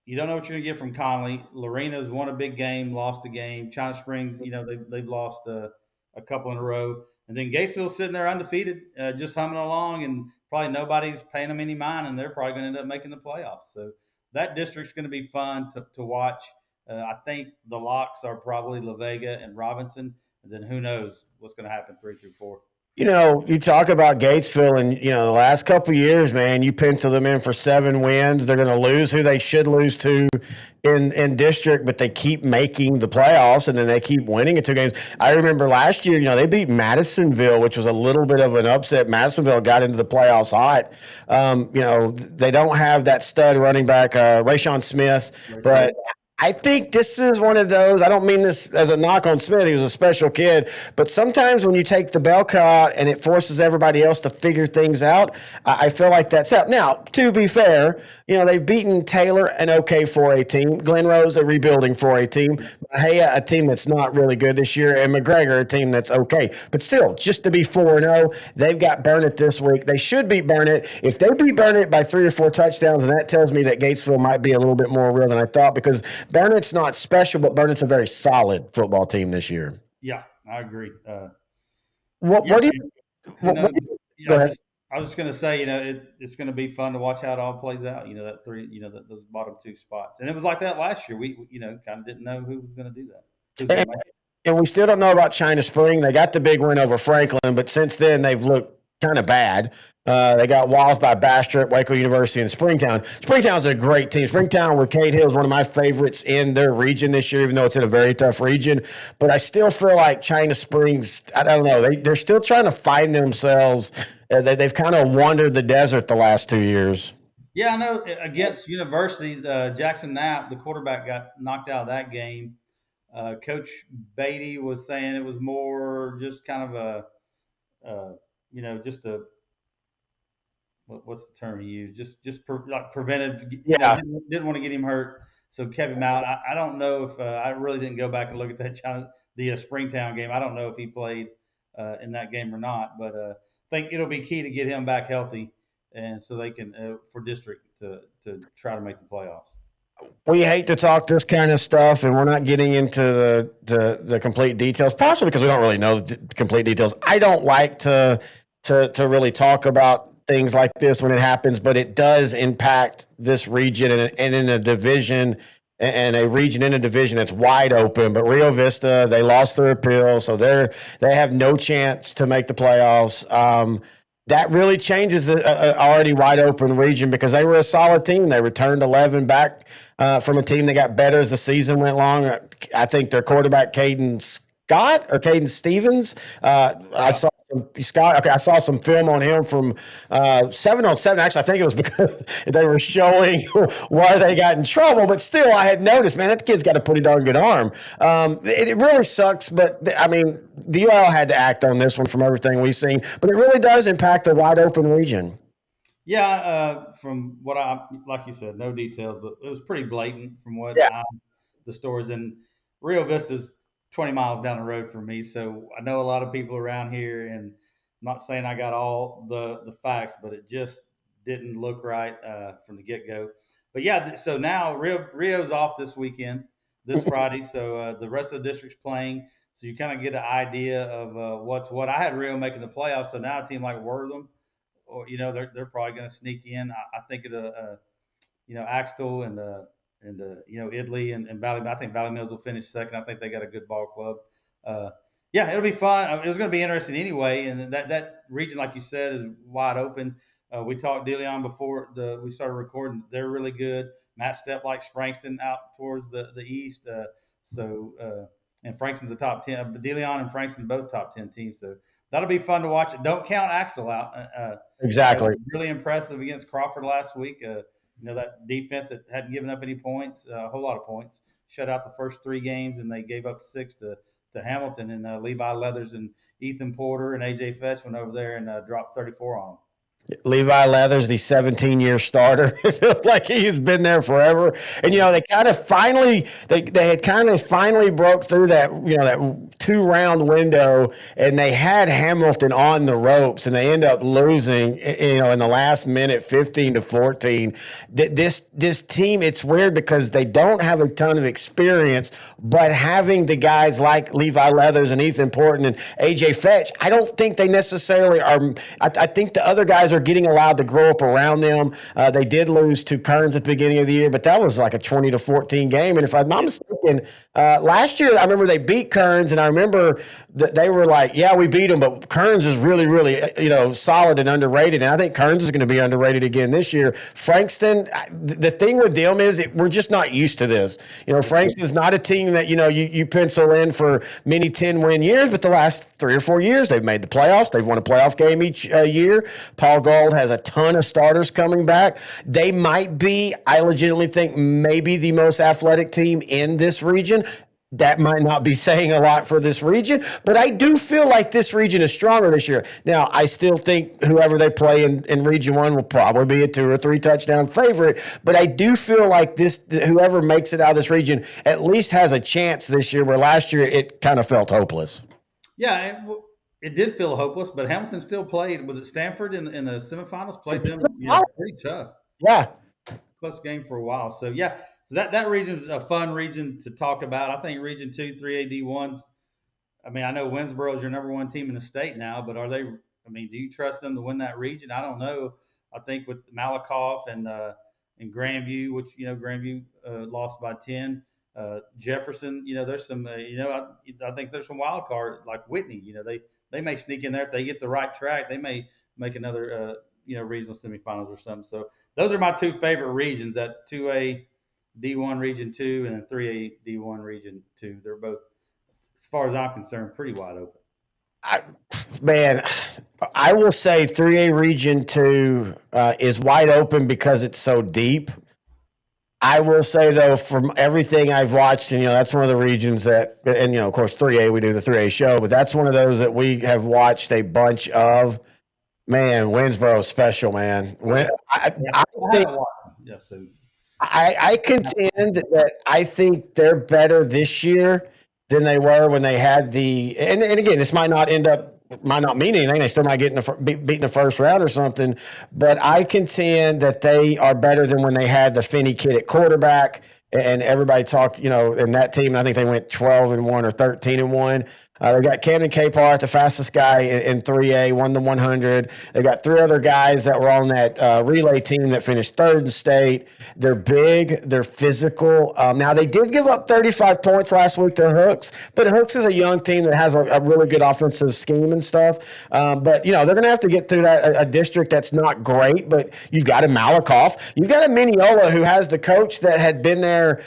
you don't know what you're gonna get from Conley. Lorena's won a big game, lost a game. China Springs, they've lost a couple in a row, and then Gatesville's sitting there undefeated, just humming along, and probably nobody's paying them any mind, and they're probably going to end up making the playoffs. So that district's going to be fun to watch. I think the locks are probably La Vega and Robinson, and then who knows what's going to happen 3 through 4. You talk about Gatesville, and the last couple of years, man, you pencil them in for 7 wins. They're going to lose who they should lose to in district, but they keep making the playoffs, and then they keep winning in 2 games. I remember last year, they beat Madisonville, which was a little bit of an upset. Madisonville got into the playoffs hot. They don't have that stud running back, Rayshawn Smith, but I think this is one of those. I don't mean this as a knock on Smith. He was a special kid. But sometimes when you take the bell cow out and it forces everybody else to figure things out, I feel like that's up. Now, to be fair, they've beaten Taylor, an okay 4A team, Glen Rose, a rebuilding 4A team, Bahia, a team that's not really good this year, and McGregor, a team that's okay. But still, just to be 4-0, they've got Burnett this week. They should beat Burnett. If they beat Burnett by 3 or 4 touchdowns, and that tells me that Gatesville might be a little bit more real than I thought, because Burnett's not special, but Burnett's a very solid football team this year. Yeah, I agree. What do you? Go ahead. I was just going to say, it's going to be fun to watch how it all plays out. That 3, those bottom 2 spots, and it was like that last year. We, kind of didn't know who was going to do that. And we still don't know about China Spring. They got the big win over Franklin, but since then they've looked kind of bad. They got walloped by Bastrop, Waco University, and Springtown. Springtown's a great team. Springtown with Cade Hill is one of my favorites in their region this year, even though it's in a very tough region. But I still feel like China Springs, I don't know, they're still trying to find themselves. They've kind of wandered the desert the last 2 years. Yeah, I know. Against University, Jackson Knapp, the quarterback, got knocked out of that game. Coach Beatty was saying it was more just kind of just a what's the term he used? Just preventive. Yeah, didn't want to get him hurt, so kept him out. I don't know if I really didn't go back and look at the Springtown game. I don't know if he played in that game or not, but I think it'll be key to get him back healthy, and so they can for district to try to make the playoffs. We hate to talk this kind of stuff, and we're not getting into the complete details, partially because we don't really know the complete details. I don't like to really talk about things like this when it happens, but it does impact this region and in a division and a region in a division that's wide open. But Rio Vista, they lost their appeal, so they have no chance to make the playoffs. That really changes the already wide open region, because they were a solid team. They returned 11 back from a team that got better as the season went along. I think their quarterback, Caden Stevens, I saw Scott. Okay, I saw some film on him from 7-on-7. Actually, I think it was because they were showing why they got in trouble. But still, I had noticed, man, that kid's got a pretty darn good arm. It really sucks, but I mean, the UL had to act on this one from everything we've seen. But it really does impact a wide open region. Yeah, from what like you said, no details, but it was pretty blatant from what the stores in Rio Vista's 20 miles down the road from me. So I know a lot of people around here, and I'm not saying I got all the facts, but it just didn't look right from the get go. But yeah, so now Rio's off this weekend, this Friday. So the rest of the district's playing. So you kind of get an idea of what's what. I had Rio making the playoffs, so now a team like Wortham, or they're probably going to sneak in. I think Axtell and Italy and Valley. I think Valley Mills will finish second. I think they got a good ball club. Yeah, it'll be fun. It was going to be interesting anyway. And that region, like you said, is wide open. We talked DeLeon before we started recording. They're really good. Matt Stepp likes Frankston out towards the east. And Frankston's the top 10. DeLeon and Frankston both top 10 teams. So that'll be fun to watch. Don't count Axtell out. Exactly. Really impressive against Crawford last week. That defense that hadn't given up any points, a whole lot of points, shut out the first 3 games, and they gave up 6 to Hamilton. And Levi Leathers and Ethan Porter and AJ Fetch went over there and dropped 34 on them. Levi Leathers, the 17-year starter, it feels like he's been there forever. And they kind of finally they had kind of finally broke through that that 2-round window, and they had Hamilton on the ropes, and they end up losing in the last minute, 15-14. This team, it's weird because they don't have a ton of experience, but having the guys like Levi Leathers and Ethan Porton and AJ Fetch, I don't think they necessarily are. I think the other guys are getting allowed to grow up around them. They did lose to Kearns at the beginning of the year, but that was like a 20-14 game. And if I'm not mistaken, last year I remember they beat Kearns, and I remember that they were like, "Yeah, we beat them, but Kearns is really, really solid and underrated." And I think Kearns is going to be underrated again this year. Frankston, the thing with them is we're just not used to this. Frankston is not a team that you pencil in for many 10-win years, but the last 3 or 4 years they've made the playoffs. They've won a playoff game each year. Paul Gold has a ton of starters coming back. They might be, I legitimately think, maybe the most athletic team in this region. That might not be saying a lot for this region, but I do feel like this region is stronger this year. Now, I still think whoever they play in Region 1 will probably be a 2 or 3 touchdown favorite, but I do feel like whoever makes it out of this region at least has a chance this year, where last year it kind of felt hopeless. Yeah, it did feel hopeless, but Hamilton still played. Was it Stanford in the semifinals? Played them pretty tough. Yeah. Close game for a while. So, yeah. So that region's a fun region to talk about. I think Region 2, 3A D1s, I mean, I know Winsboro is your number 1 team in the state now, but do you trust them to win that region? I don't know. I think with Malakoff and Grandview, which, Grandview lost by 10. Jefferson, there's some, I think there's some wild card like Whitney. They may sneak in there if they get the right track. They may make another, regional semifinals or something. So those are my 2 favorite regions: that 2A D1 Region 2 and 3A D1 Region 2. They're both, as far as I'm concerned, pretty wide open. I will say 3A Region 2 is wide open because it's so deep. I will say, though, from everything I've watched, and that's one of the regions that, and of course 3A, we do the 3A show, but that's one of those that we have watched a bunch of. Man, Winsboro's special, man. I contend that I think they're better this year than they were when they had and again, this might not mean anything. They still might get beat in the first round or something, but I contend that they are better than when they had the Finney kid at quarterback, and everybody talked, in that team, I think they went 12-1 or 13-1. They got Camden Capehart, the fastest guy in 3A, won the 100. They got 3 other guys that were on that relay team that finished 3rd in state. They're big. They're physical. Now, they did give up 35 points last week to Hooks, but Hooks is a young team that has a really good offensive scheme and stuff. But, they're going to have to get through a district that's not great, but you've got a Malakoff. You've got a Mineola who has the coach that had been there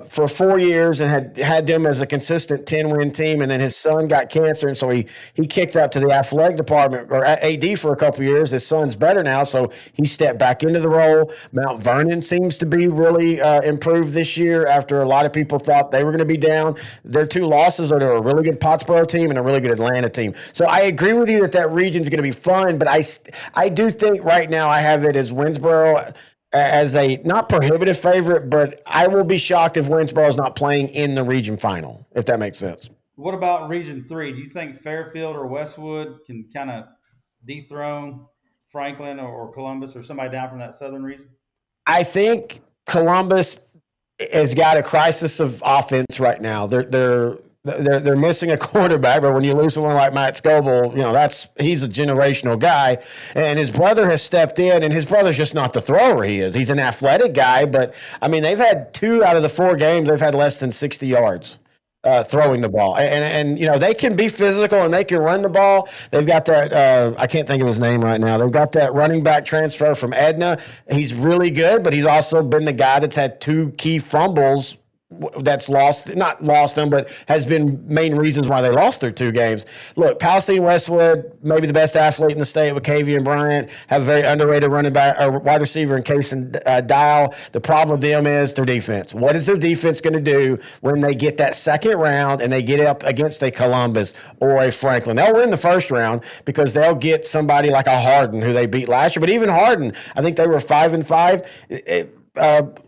for 4 years and had them as a consistent 10-win team, and then his his son got cancer, and so he kicked up to the athletic department or AD for a couple of years. His son's better now, so he stepped back into the role. Mount Vernon seems to be really improved this year after a lot of people thought they were going to be down. Their two losses are to a really good Pottsboro team and a really good Atlanta team. So I agree with you that region is going to be fun, but I do think right now I have it as Winsboro as a not prohibitive favorite, but I will be shocked if Winsboro is not playing in the region final, if that makes sense. What about Region 3? Do you think Fairfield or Westwood can kind of dethrone Franklin or Columbus or somebody down from that southern region? I think Columbus has got a crisis of offense right now. They're missing a quarterback, but when you lose someone like Matt Scoble, he's a generational guy, and his brother has stepped in, and his brother's just not the thrower he is. He's an athletic guy, but I mean they've had 2 out of the 4 games they've had less than 60 yards. Throwing the ball, and they can be physical and they can run the ball. They've got that I can't think of his name right now. They've got that running back transfer from Edna. He's really good, but he's also been the guy that's had 2 key fumbles that's not lost them, but has been main reasons why they lost their 2 games. Look, Palestine Westwood, maybe the best athlete in the state with Kavian Bryant, have a very underrated running back or wide receiver in Kason Dial. The problem with them is their defense. What is their defense going to do when they get that second round and they get up against a Columbus or a Franklin? They'll win the first round because they'll get somebody like a Hardin who they beat last year. But even Hardin, I think they were 5-5.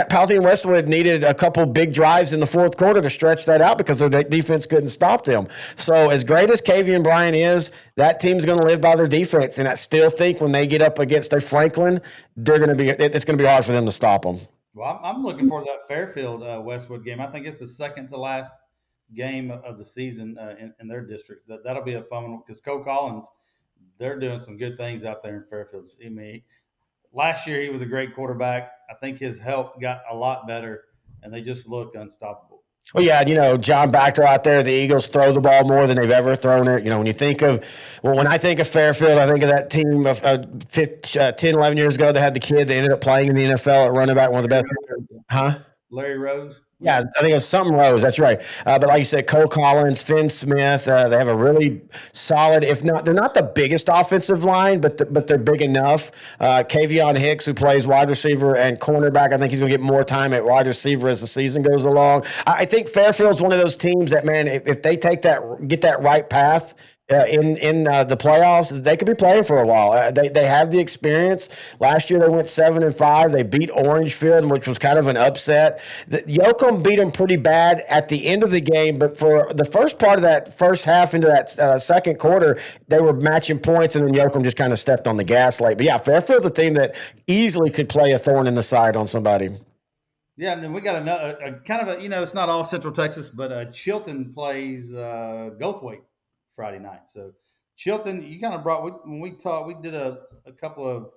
Palatine Westwood needed a couple big drives in the fourth quarter to stretch that out because their defense couldn't stop them. So as great as Kavian Bryan is, that team's going to live by their defense. And I still think when they get up against a Franklin, it's going to be hard for them to stop them. Well, I'm looking forward to that Fairfield Westwood game. I think it's the second to last game of the season in their district. That'll be a fun one because Cole Collins, they're doing some good things out there in Fairfield. I mean, last year he was a great quarterback. I think his health got a lot better, and they just look unstoppable. Well, yeah, John Baxter out there, the Eagles throw the ball more than they've ever thrown it. When I think of Fairfield, I think of that team of 10, 11 years ago that had the kid that ended up playing in the NFL at running back, one of the best. Huh? Larry Rose? Yeah, I think it was something Rose. That's right. But like you said, Cole Collins, Finn Smith, they have a really solid, if not, they're not the biggest offensive line, but they're big enough. Kavion Hicks, who plays wide receiver and cornerback, I think he's going to get more time at wide receiver as the season goes along. I think Fairfield's one of those teams that, man, if they get that right path, in the playoffs, they could be playing for a while. They have the experience. Last year they went 7-5. They beat Orangefield, which was kind of an upset. Yoakum beat them pretty bad at the end of the game, but for the first part of that first half into that second quarter, they were matching points, and then Yoakum just kind of stepped on the gas late. But yeah, Fairfield's a team that easily could play a thorn in the side on somebody. Yeah, and then we got another kind of it's not all Central Texas, but Chilton plays Goldthwaite Friday night. So Chilton, you kind of brought when we talked, we did a couple of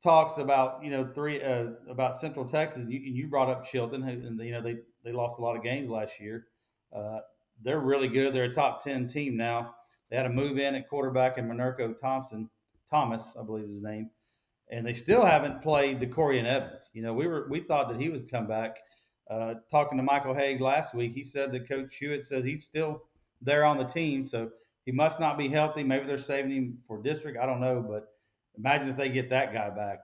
talks about about Central Texas, and you brought up Chilton, and they lost a lot of games last year. They're really good. They're a top 10 team now. They had a move in at quarterback in Minerco Thomas, I believe is his name, and they still haven't played DeCorian Evans. We thought that he was come back. Talking to Michael Haig last week, he said that Coach Hewitt says he's still there on the team, so he must not be healthy. Maybe they're saving him for district. I don't know, but imagine if they get that guy back.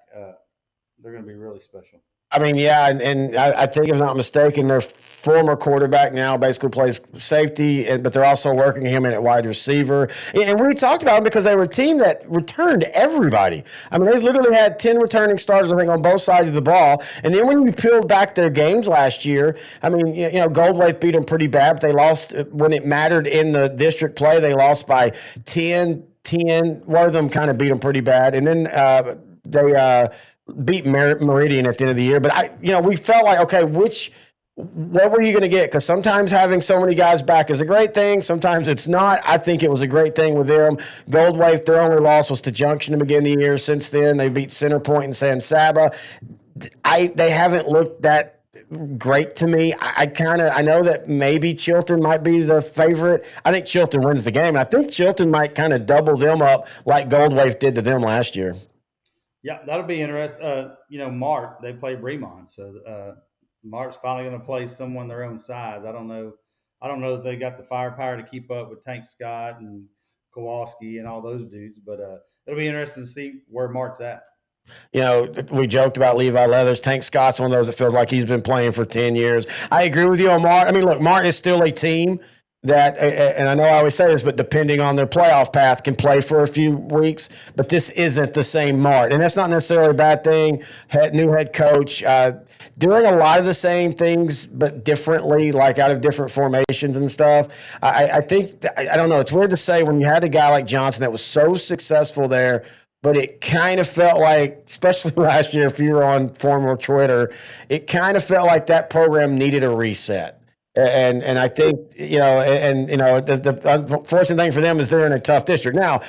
They're going to be really special. I mean, yeah, and I think, if I'm not mistaken, their former quarterback now basically plays safety, but they're also working him in at wide receiver. And we talked about them because they were a team that returned everybody. I mean, they literally had 10 returning starters, I think, on both sides of the ball. And then when you peeled back their games last year, I mean, Goldthwaite beat them pretty bad, but they lost when it mattered in the district play. They lost by 10. One of them kind of beat them pretty bad. And then they beat Meridian at the end of the year. But we felt like, okay, what were you going to get? Because sometimes having so many guys back is a great thing. Sometimes it's not. I think it was a great thing with them. Goldthwaite, their only loss was to Junction to begin the year. Since then, they beat Centerpoint and San Saba. They haven't looked that great to me. I know that maybe Chilton might be the favorite. I think Chilton wins the game. I think Chilton might kind of double them up like Goldthwaite did to them last year. Yeah, that'll be interesting. Mart, they play Bremont, so Mart's finally going to play someone their own size. I don't know I don't know that they got the firepower to keep up with Tank Scott and Kowalski and all those dudes, but it'll be interesting to see where Mart's at. You know, we joked about Levi Leathers. Tank Scott's one of those that feels like he's been playing for 10 years. I agree with you on Martin. I mean, look, Martin is still a team that, and I know I always say this, but depending on their playoff path, can play for a few weeks. But this isn't the same Martin. And that's not necessarily a bad thing. New head coach, doing a lot of the same things, but differently, like out of different formations and stuff. I think, I don't know, it's weird to say when you had a guy like Johnson that was so successful there, but it kind of felt like, especially last year, if you were on former Twitter, it kind of felt like that program needed a reset. And I think, you know, the unfortunate thing for them is they're in a tough district. Now,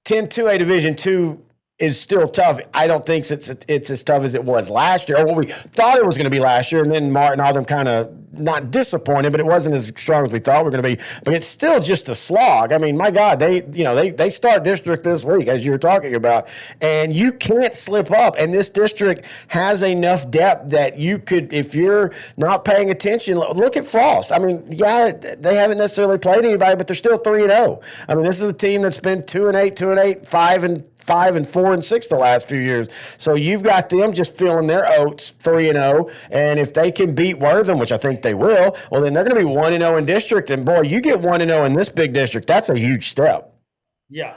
10-2A Division II is still tough. I don't think it's as tough as it was last year, or what we thought it was going to be last year. And then Martin and all them kind of not disappointed, but it wasn't as strong as we thought we were going to be. But it's still just a slog. I mean, my God, they start district this week, as you were talking about, and you can't slip up. And this district has enough depth that you could, if you're not paying attention, look at Frost. I mean, yeah, they haven't necessarily played anybody, but they're still 3-0. I mean, this is a team that's been 2-8, 2-8, 5 and 4 and 6 the last few years. So you've got them just filling their oats 3-0. And if they can beat Wortham, which I think they will, well, then they're going to be 1-0 in district. And boy, you get 1-0 in this big district, that's a huge step. Yeah.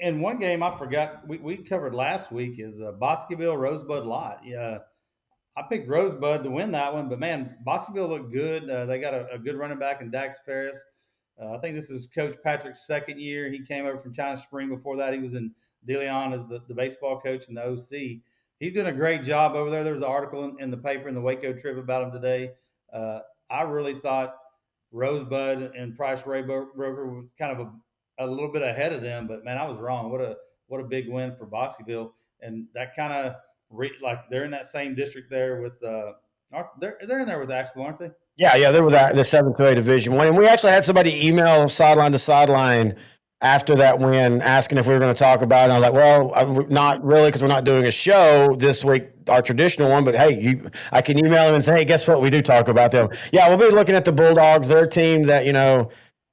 And one game I forgot we covered last week is Bosqueville Rosebud Lot. Yeah. I picked Rosebud to win that one, but man, Bosqueville looked good. They got a good running back in Dax Ferris. I think this is Coach Patrick's second year. He came over from China Spring. Before that, he was in De Leon as the baseball coach and the OC. He's doing a great job over there. There was an article in the paper in the Waco Trib about him today. I really thought Rosebud and Price Ray Broker was kind of a little bit ahead of them, but man, I was wrong. What a big win for Bosqueville, and that kind of like they're in that same district there with they're in there with Asheville, aren't they? Yeah, they were the 7-2A Division I. And we actually had somebody email Sideline to Sideline after that win asking if we were going to talk about it. And I was like, well, not really, because we're not doing a show this week, our traditional one. But hey, I can email them and say, hey, guess what? We do talk about them. Yeah, we'll be looking at the Bulldogs. They're a team that,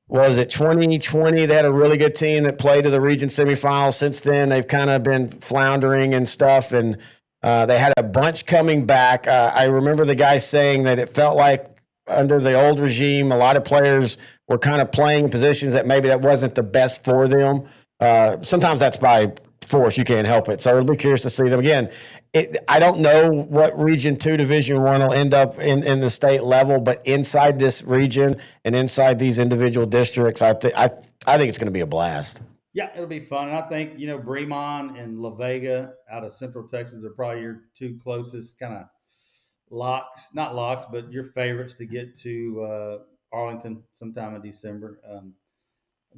was it 2020? They had a really good team that played to the region semifinals. Since then, they've kind of been floundering and stuff. And they had a bunch coming back. I remember the guy saying that it felt like under the old regime, a lot of players were kind of playing positions that maybe that wasn't the best for them. Sometimes that's by force. You can't help it. So I'll be curious to see them again. I don't know what Region 2 Division I will end up in the state level, but inside this region and inside these individual districts, I think it's going to be a blast. Yeah, it'll be fun. And I think, Bremont and La Vega out of Central Texas are probably your two closest kind of not locks, but your favorites to get to Arlington sometime in December.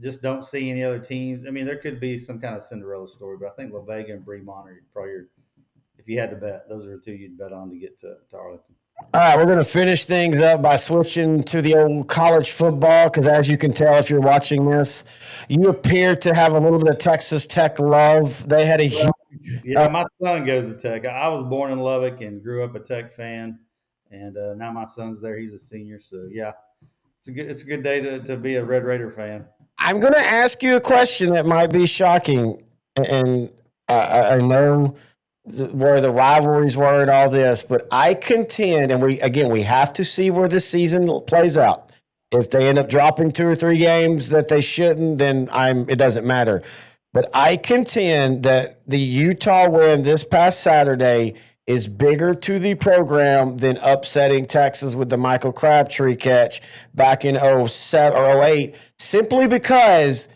Just don't see any other teams. I mean, there could be some kind of Cinderella story, but I think La Vega and Bremont are probably if you had to bet, those are the two you'd bet on to get to Arlington. All right, we're going to finish things up by switching to the old college football because, as you can tell if you're watching this, you appear to have a little bit of Texas Tech love. They had a huge Yeah, my son goes to Tech. I was born in Lubbock and grew up a Tech fan, and now my son's there. He's a senior, so yeah, it's a good day to be a Red Raider fan. I'm going to ask you a question that might be shocking, and I know where the rivalries were and all this, but I contend, and we have to see where this season plays out. If they end up dropping 2 or 3 games that they shouldn't, then it doesn't matter. But I contend that the Utah win this past Saturday is bigger to the program than upsetting Texas with the Michael Crabtree catch back in 07 or 08, simply because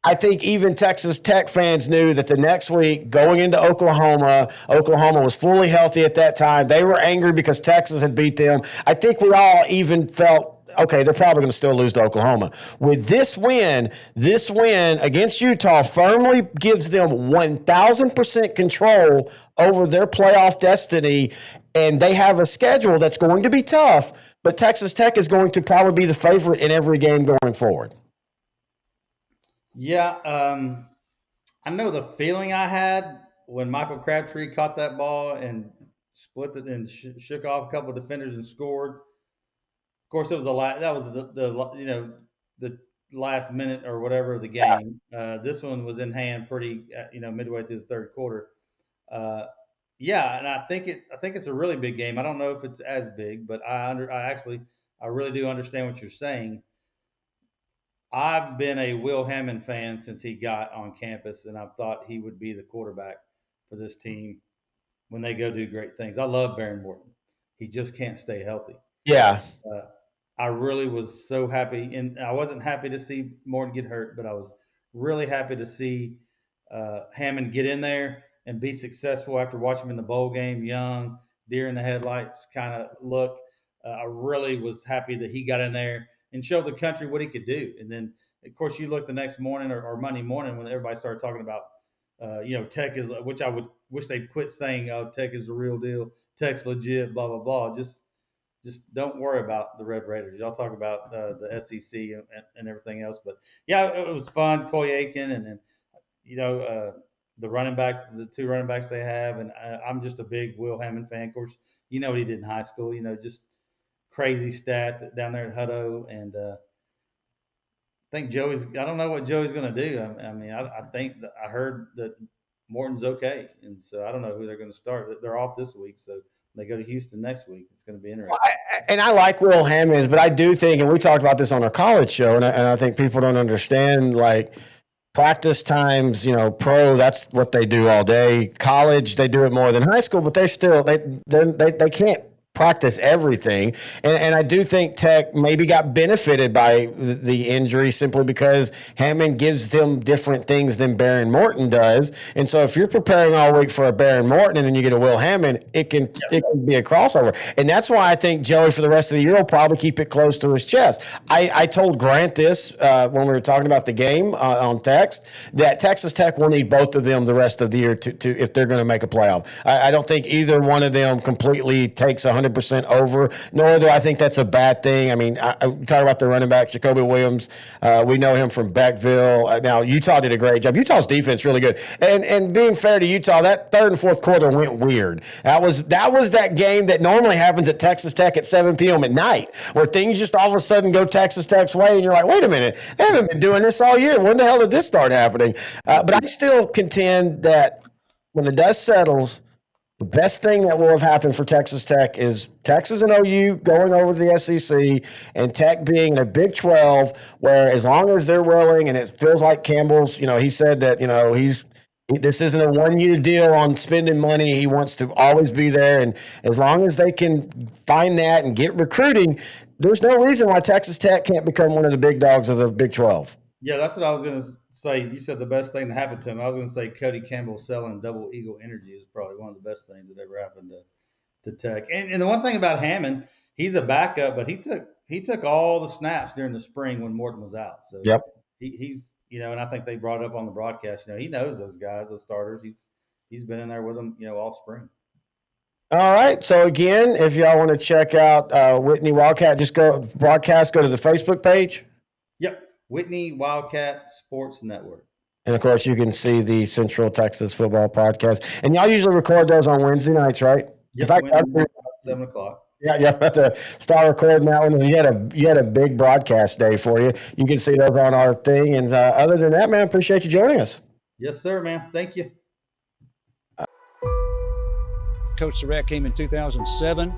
I think even Texas Tech fans knew that the next week going into Oklahoma was fully healthy at that time. They were angry because Texas had beat them. I think we all even felt, okay, they're probably going to still lose to Oklahoma. With this win against Utah firmly gives them 1,000% control over their playoff destiny, and they have a schedule that's going to be tough, but Texas Tech is going to probably be the favorite in every game going forward. Yeah, I know the feeling I had when Michael Crabtree caught that ball and split it and shook off a couple of defenders and scored. course, it was that was the last minute or whatever of the game. This one was in hand pretty midway through the third quarter. Uh, yeah, and I think it's a really big game. I don't know if it's as big, but I really do understand what you're saying. I've been a Will Hammond fan since he got on campus, and I've thought he would be the quarterback for this team when they go do great things. I love Baron Morton. He just can't stay healthy. Yeah. Uh, I really was so happy, and I wasn't happy to see Morton get hurt, but I was really happy to see Hammond get in there and be successful after watching him in the bowl game, young, deer in the headlights kind of look. I really was happy that he got in there and showed the country what he could do. And then, of course, you look the next morning or Monday morning when everybody started talking about, Tech is, which I would wish they'd quit saying, oh, Tech is the real deal, Tech's legit, blah, blah, blah. Just don't worry about the Red Raiders. Y'all talk about the SEC and everything else. But yeah, it was fun. Coy Aiken and then the running backs, the two running backs they have, and I'm just a big Will Hammond fan. Of course, you know what he did in high school. Just crazy stats down there at Hutto, and I think Joey's. I don't know what Joey's going to do. I mean, I think I heard that Morton's okay, and so I don't know who they're going to start. They're off this week, so they go to Houston next week. It's going to be interesting. And I like Will Hammond, but I do think, and we talked about this on our college show, and I think people don't understand, like, practice times, pro, that's what they do all day. College, they do it more than high school, but they can't practice everything. And I do think Tech maybe got benefited by the injury simply because Hammond gives them different things than Baron Morton does. And so if you're preparing all week for a Baron Morton and then you get a Will Hammond, it can be a crossover. And that's why I think Joey for the rest of the year will probably keep it close to his chest. I told Grant this when we were talking about the game on text, that Texas Tech will need both of them the rest of the year to if they're going to make a playoff. I don't think either one of them completely takes 100% over, nor do I think that's a bad thing. I mean, I talk about the running back, Jacoby Williams. We know him from Beckville. Now, Utah did a great job. Utah's defense really good. And being fair to Utah, that third and fourth quarter went weird. That was that game that normally happens at Texas Tech at 7 p.m. at night, where things just all of a sudden go Texas Tech's way, and you're like, wait a minute, they haven't been doing this all year. When the hell did this start happening? But I still contend that when the dust settles, the best thing that will have happened for Texas Tech is Texas and OU going over to the SEC and Tech being in a Big 12 where as long as they're willing, and it feels like Campbell's, he said that, this isn't a one-year deal on spending money. He wants to always be there. And as long as they can find that and get recruiting, there's no reason why Texas Tech can't become one of the big dogs of the Big 12. Yeah, that's what I was going to say. You said the best thing that happened to him. I was going to say Cody Campbell selling Double Eagle Energy is probably one of the best things that ever happened to Tech. And the one thing about Hammond, he's a backup, but he took all the snaps during the spring when Morton was out. So yep. He's and I think they brought up on the broadcast. He knows those guys, those starters. He's been in there with them, all spring. All right. So again, if y'all want to check out Whitney Wildcat, just go to the Facebook page. Yep. Whitney Wildcat Sports Network. And of course, you can see the Central Texas Football Podcast. And y'all usually record those on Wednesday nights, right? Yep, in fact, 7 o'clock. Yeah, you have to start recording that one. You had a big broadcast day for you. You can see those on our thing. And other than that, man, appreciate you joining us. Yes, sir, man. Thank you. Coach Surratt came in 2007,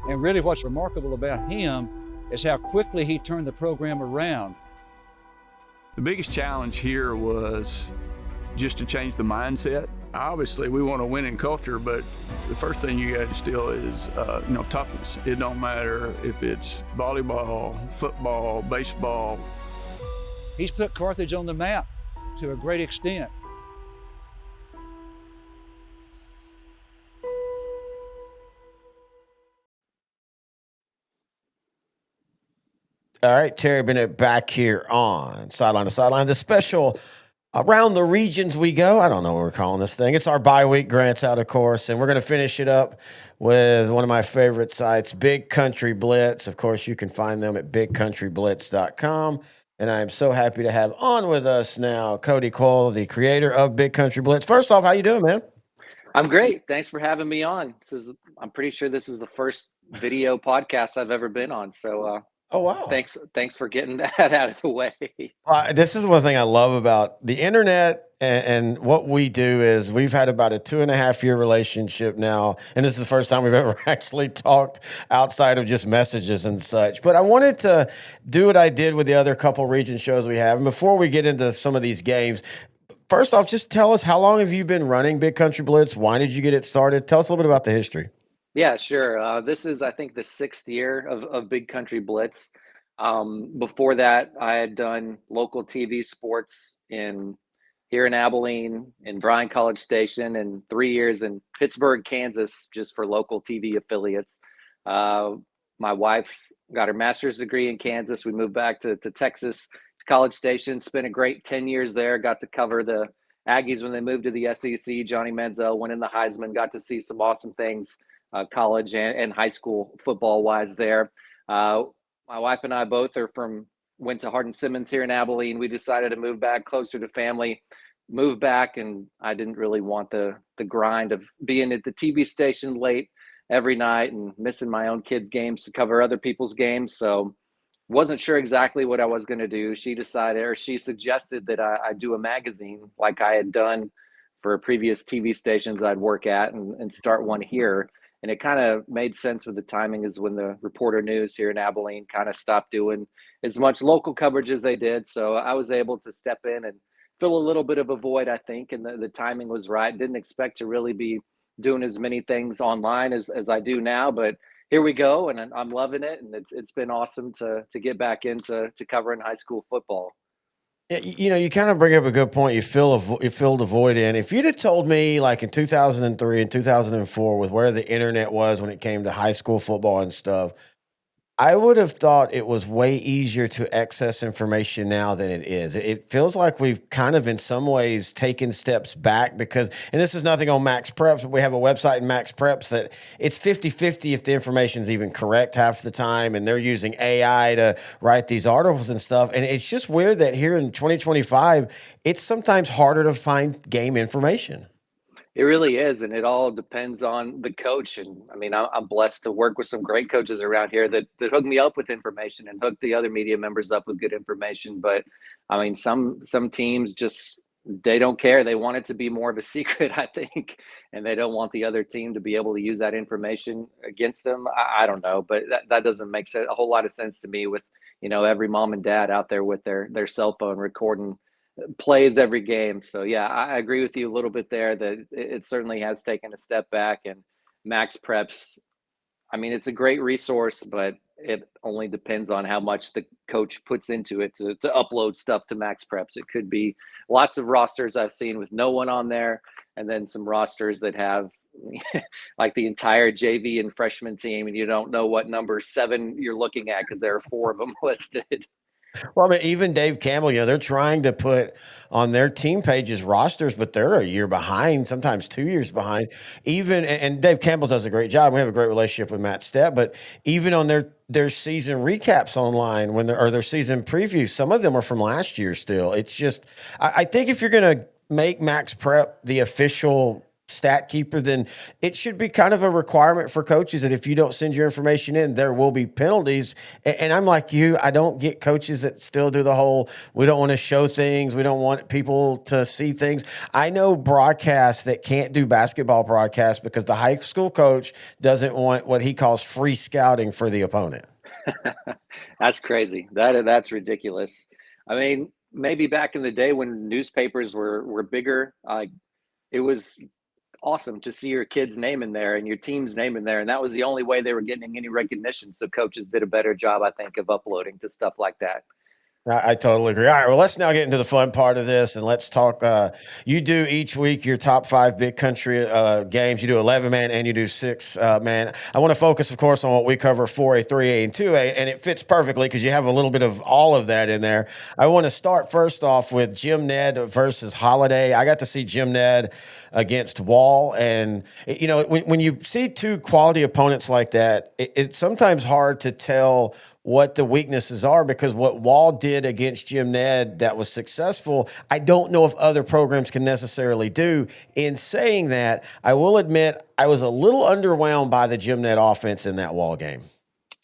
and really what's remarkable about him is how quickly he turned the program around. The biggest challenge here was just to change the mindset. Obviously, we want a winning culture, but the first thing you got to instill is, toughness. It don't matter if it's volleyball, football, baseball. He's put Carthage on the map to a great extent. All right, Terry Bennett back here on Sideline to Sideline, the special Around the Regions We Go. I don't know what we're calling this thing. It's our bye week. Grant's out, of course, and we're going to finish it up with one of my favorite sites, Big Country Blitz. Of course, you can find them at bigcountryblitz.com, and I am so happy to have on with us now Cody Cole, the creator of Big Country Blitz. First off, how you doing, man? I'm great. Thanks for having me on. I'm pretty sure this is the first video podcast I've ever been on. So, Oh, wow. thanks for getting that out of the way. This is one thing I love about the internet and what we do is we've had about a 2.5 year relationship now. And this is the first time we've ever actually talked outside of just messages and such. But I wanted to do what I did with the other couple region shows we have. And before we get into some of these games, first off, just tell us, how long have you been running Big Country Blitz? Why did you get it started? Tell us a little bit about the history. Yeah, sure. This is, I think, the sixth year of Big Country Blitz. Before that, I had done local TV sports here in Abilene, in Bryan College Station, and 3 years in Pittsburgh, Kansas, just for local TV affiliates. Uh, my wife got her master's degree in Kansas. We moved back to Texas, to College Station, spent a great 10 years there, got to cover the Aggies when they moved to the SEC. Johnny Manziel went in the Heisman, got to see some awesome things, college and high school football wise there. My wife and I both went to Hardin Simmons here in Abilene. We decided to move back closer to family, move back, and I didn't really want the grind of being at the TV station late every night and missing my own kids' games to cover other people's games. So wasn't sure exactly what I was going to do. She suggested that I do a magazine like I had done for previous TV stations I'd work at and start one here. And it kind of made sense with the timing is when the Reporter News here in Abilene kind of stopped doing as much local coverage as they did. So I was able to step in and fill a little bit of a void, I think, and the timing was right. Didn't expect to really be doing as many things online as I do now, but here we go, and I'm loving it, and it's been awesome to get back into covering high school football. You know, you kind of bring up a good point. You filled a void in. If you'd have told me, like in 2003 and 2004, with where the internet was when it came to high school football and stuff, I would have thought it was way easier to access information now than it is. It feels like we've kind of, in some ways, taken steps back because, and this is nothing on Max Preps, but we have a website in Max Preps that it's 50-50 if the information's even correct half the time, and they're using AI to write these articles and stuff. And it's just weird that here in 2025, it's sometimes harder to find game information. It really is, and it all depends on the coach. And I mean, I'm blessed to work with some great coaches around here that hook me up with information and hook the other media members up with good information. But I mean, some teams just they don't care. They want it to be more of a secret, I think, and they don't want the other team to be able to use that information against them. I don't know, but that doesn't make a whole lot of sense to me. With every mom and dad out there with their cell phone recording plays every game. So yeah, I agree with you a little bit there that it certainly has taken a step back. And Max Preps, I mean, it's a great resource, but it only depends on how much the coach puts into it to upload stuff to Max Preps. It could be lots of rosters I've seen with no one on there, and then some rosters that have like the entire JV and freshman team, and you don't know what number 7 you're looking at because there are 4 of them listed. Well, I mean, even Dave Campbell, they're trying to put on their team pages rosters, but they're a year behind, sometimes 2 years behind. And Dave Campbell does a great job. We have a great relationship with Matt Stepp, but even on their season recaps online or their season previews, some of them are from last year still. It's just, I think if you're going to make Max Prep the official stat keeper, then it should be kind of a requirement for coaches that if you don't send your information in, there will be penalties. And I'm like you, I don't get coaches that still do the whole, we don't want to show things, we don't want people to see things. I know broadcasts that can't do basketball broadcasts because the high school coach doesn't want what he calls free scouting for the opponent. That's crazy. That's ridiculous. I mean, maybe back in the day when newspapers were bigger, it was awesome to see your kid's name in there and your team's name in there. And that was the only way they were getting any recognition. So coaches did a better job, I think, of uploading to stuff like that. I totally agree. All right, well, let's now get into the fun part of this, and let's talk. You do each week your top 5 big country games. You do 11-man and you do 6-man. I want to focus, of course, on what we cover, 4A, 3A, and 2A, and it fits perfectly because you have a little bit of all of that in there. I want to start first off with Jim Ned versus Holiday. I got to see Jim Ned against Wall, and when you see 2 quality opponents like that, it's sometimes hard to tell what the weaknesses are, because what Wall did against Jim Ned that was successful, I don't know if other programs can necessarily do. In saying that, I will admit I was a little underwhelmed by the Jim Ned offense in that Wall game.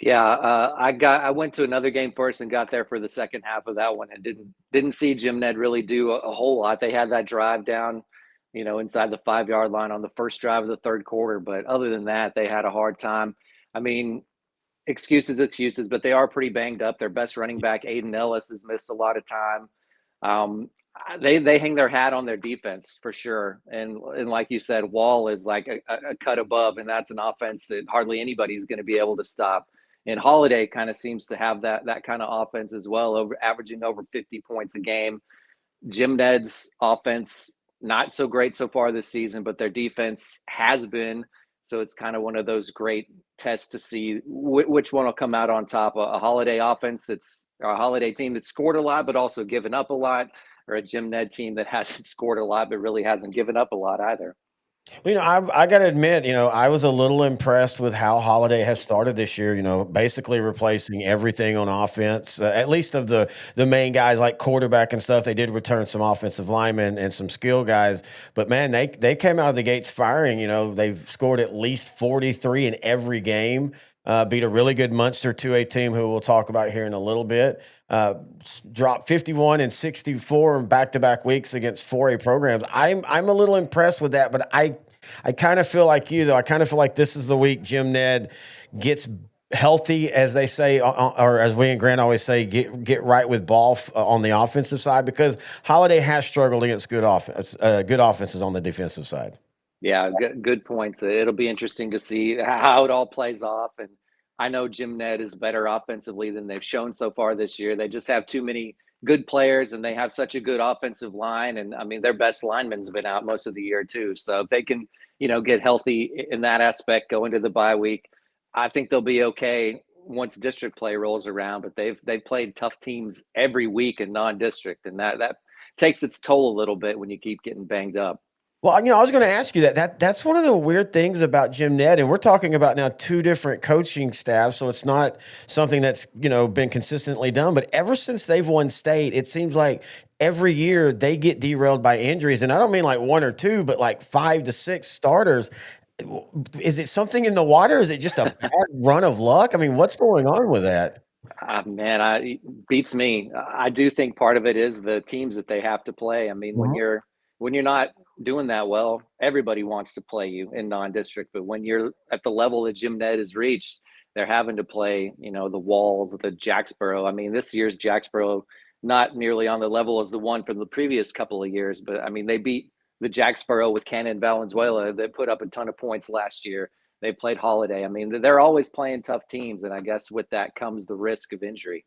Yeah, I went to another game first and got there for the second half of that one and didn't see Jim Ned really do a whole lot. They had that drive down, inside the 5-yard line on the first drive of the third quarter, but other than that, they had a hard time. I mean, excuses, but they are pretty banged up. Their best running back, Aiden Ellis, has missed a lot of time. They hang their hat on their defense for sure, and like you said, Wall is like a cut above, and that's an offense that hardly anybody's going to be able to stop. And Holiday kind of seems to have that kind of offense as well, averaging over 50 points a game. Jim Ned's offense, not so great so far this season, but their defense has been. So it's kind of one of those great tests to see which one will come out on top. A Holiday offense or a Holiday team that scored a lot, but also given up a lot, or a Jim Ned team that hasn't scored a lot, but really hasn't given up a lot either. Well, I got to admit, I was a little impressed with how Holiday has started this year. Basically replacing everything on offense, at least of the main guys like quarterback and stuff. They did return some offensive linemen and some skill guys, but man, they came out of the gates firing. They've scored at least 43 in every game. Beat a really good Munster 2A team who we'll talk about here in a little bit. Dropped 51 and 64 in back-to-back weeks against 4A programs. I'm a little impressed with that, but I kind of feel like you, though. I kind of feel like this is the week Jim Ned gets healthy, as they say, or as we and Grant always say, get right with ball on the offensive side, because Holiday has struggled against good offenses on the defensive side. Yeah, good points. It'll be interesting to see how it all plays off. And I know Jim Ned is better offensively than they've shown so far this year. They just have too many good players, and they have such a good offensive line. And I mean, their best lineman's been out most of the year too. So if they can, get healthy in that aspect, go into the bye week, I think they'll be okay once district play rolls around. But they've played tough teams every week in non-district, and that takes its toll a little bit when you keep getting banged up. Well, I was going to ask you that's one of the weird things about Jim Ned, and we're talking about now 2 different coaching staffs, so it's not something that's, been consistently done. But ever since they've won state, it seems like every year they get derailed by injuries, and I don't mean like 1 or 2, but like 5 to 6 starters. Is it something in the water? Is it just a bad run of luck? I mean, what's going on with that? Man, it beats me. I do think part of it is the teams that they have to play. I mean, when you're not doing that well, everybody wants to play you in non-district. But when you're at the level that Jim Ned has reached, they're having to play, the Walls, the Jacksboro. I mean, this year's Jacksboro, not nearly on the level as the one from the previous couple of years, but I mean, they beat the Jacksboro with Cannon Valenzuela that put up a ton of points last year. They played Holiday. I mean, they're always playing tough teams, and I guess with that comes the risk of injury.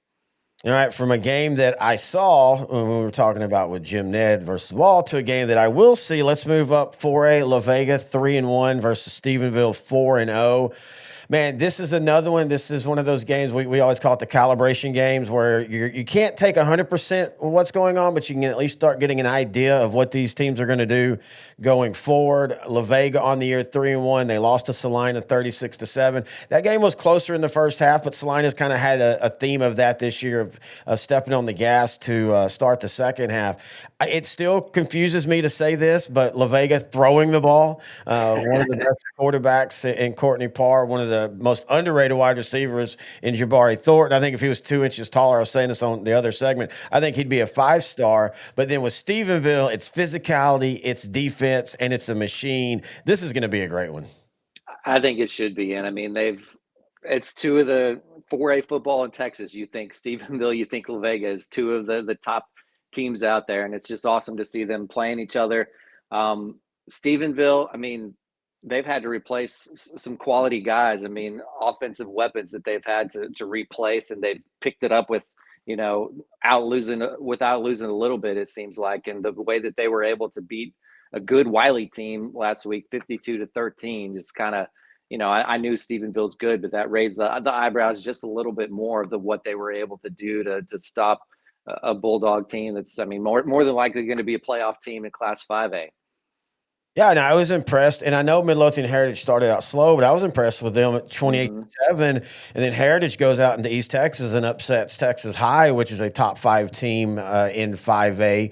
All right, from a game that I saw when we were talking about with Jim Ned versus Wall to a game that I will see, let's move up 4A. La Vega 3-1 versus Stephenville 4-0. Man, this is another one. This is one of those games we always call it the calibration games, where you can't take 100% of what's going on, but you can at least start getting an idea of what these teams are going to do going forward. La Vega on the year 3-1. They lost to Salina 36-7. That game was closer in the first half, but Salina's kind of had a theme of that this year, of stepping on the gas to start the second half. It still confuses me to say this, but La Vega throwing the ball, one of the best quarterbacks in Courtney Parr, one of the most underrated wide receivers in Jabari Thornton. I think if he was 2 inches taller, I was saying this on the other segment, I think he'd be a 5-star. But then with Stephenville, it's physicality, it's defense, and it's a machine. This is going to be a great one. I think it should be. And I mean, it's 2 of the 4A football in Texas. You think Stephenville, you think La Vega is 2 of the top teams out there. And it's just awesome to see them playing each other. Stephenville, I mean, they've had to replace some quality guys. I mean, offensive weapons that they've had to replace, and they've picked it up with, without losing a little bit, it seems like. And the way that they were able to beat a good Wiley team last week, 52-13, just kind of, I knew Stephenville's good, but that raised the eyebrows just a little bit more of what they were able to do to stop a Bulldog team that's, I mean, more than likely going to be a playoff team in Class 5A. Yeah, and I was impressed, and I know Midlothian Heritage started out slow, but I was impressed with them at 28-7, and then Heritage goes out into East Texas and upsets Texas High, which is a top 5 team in 5A.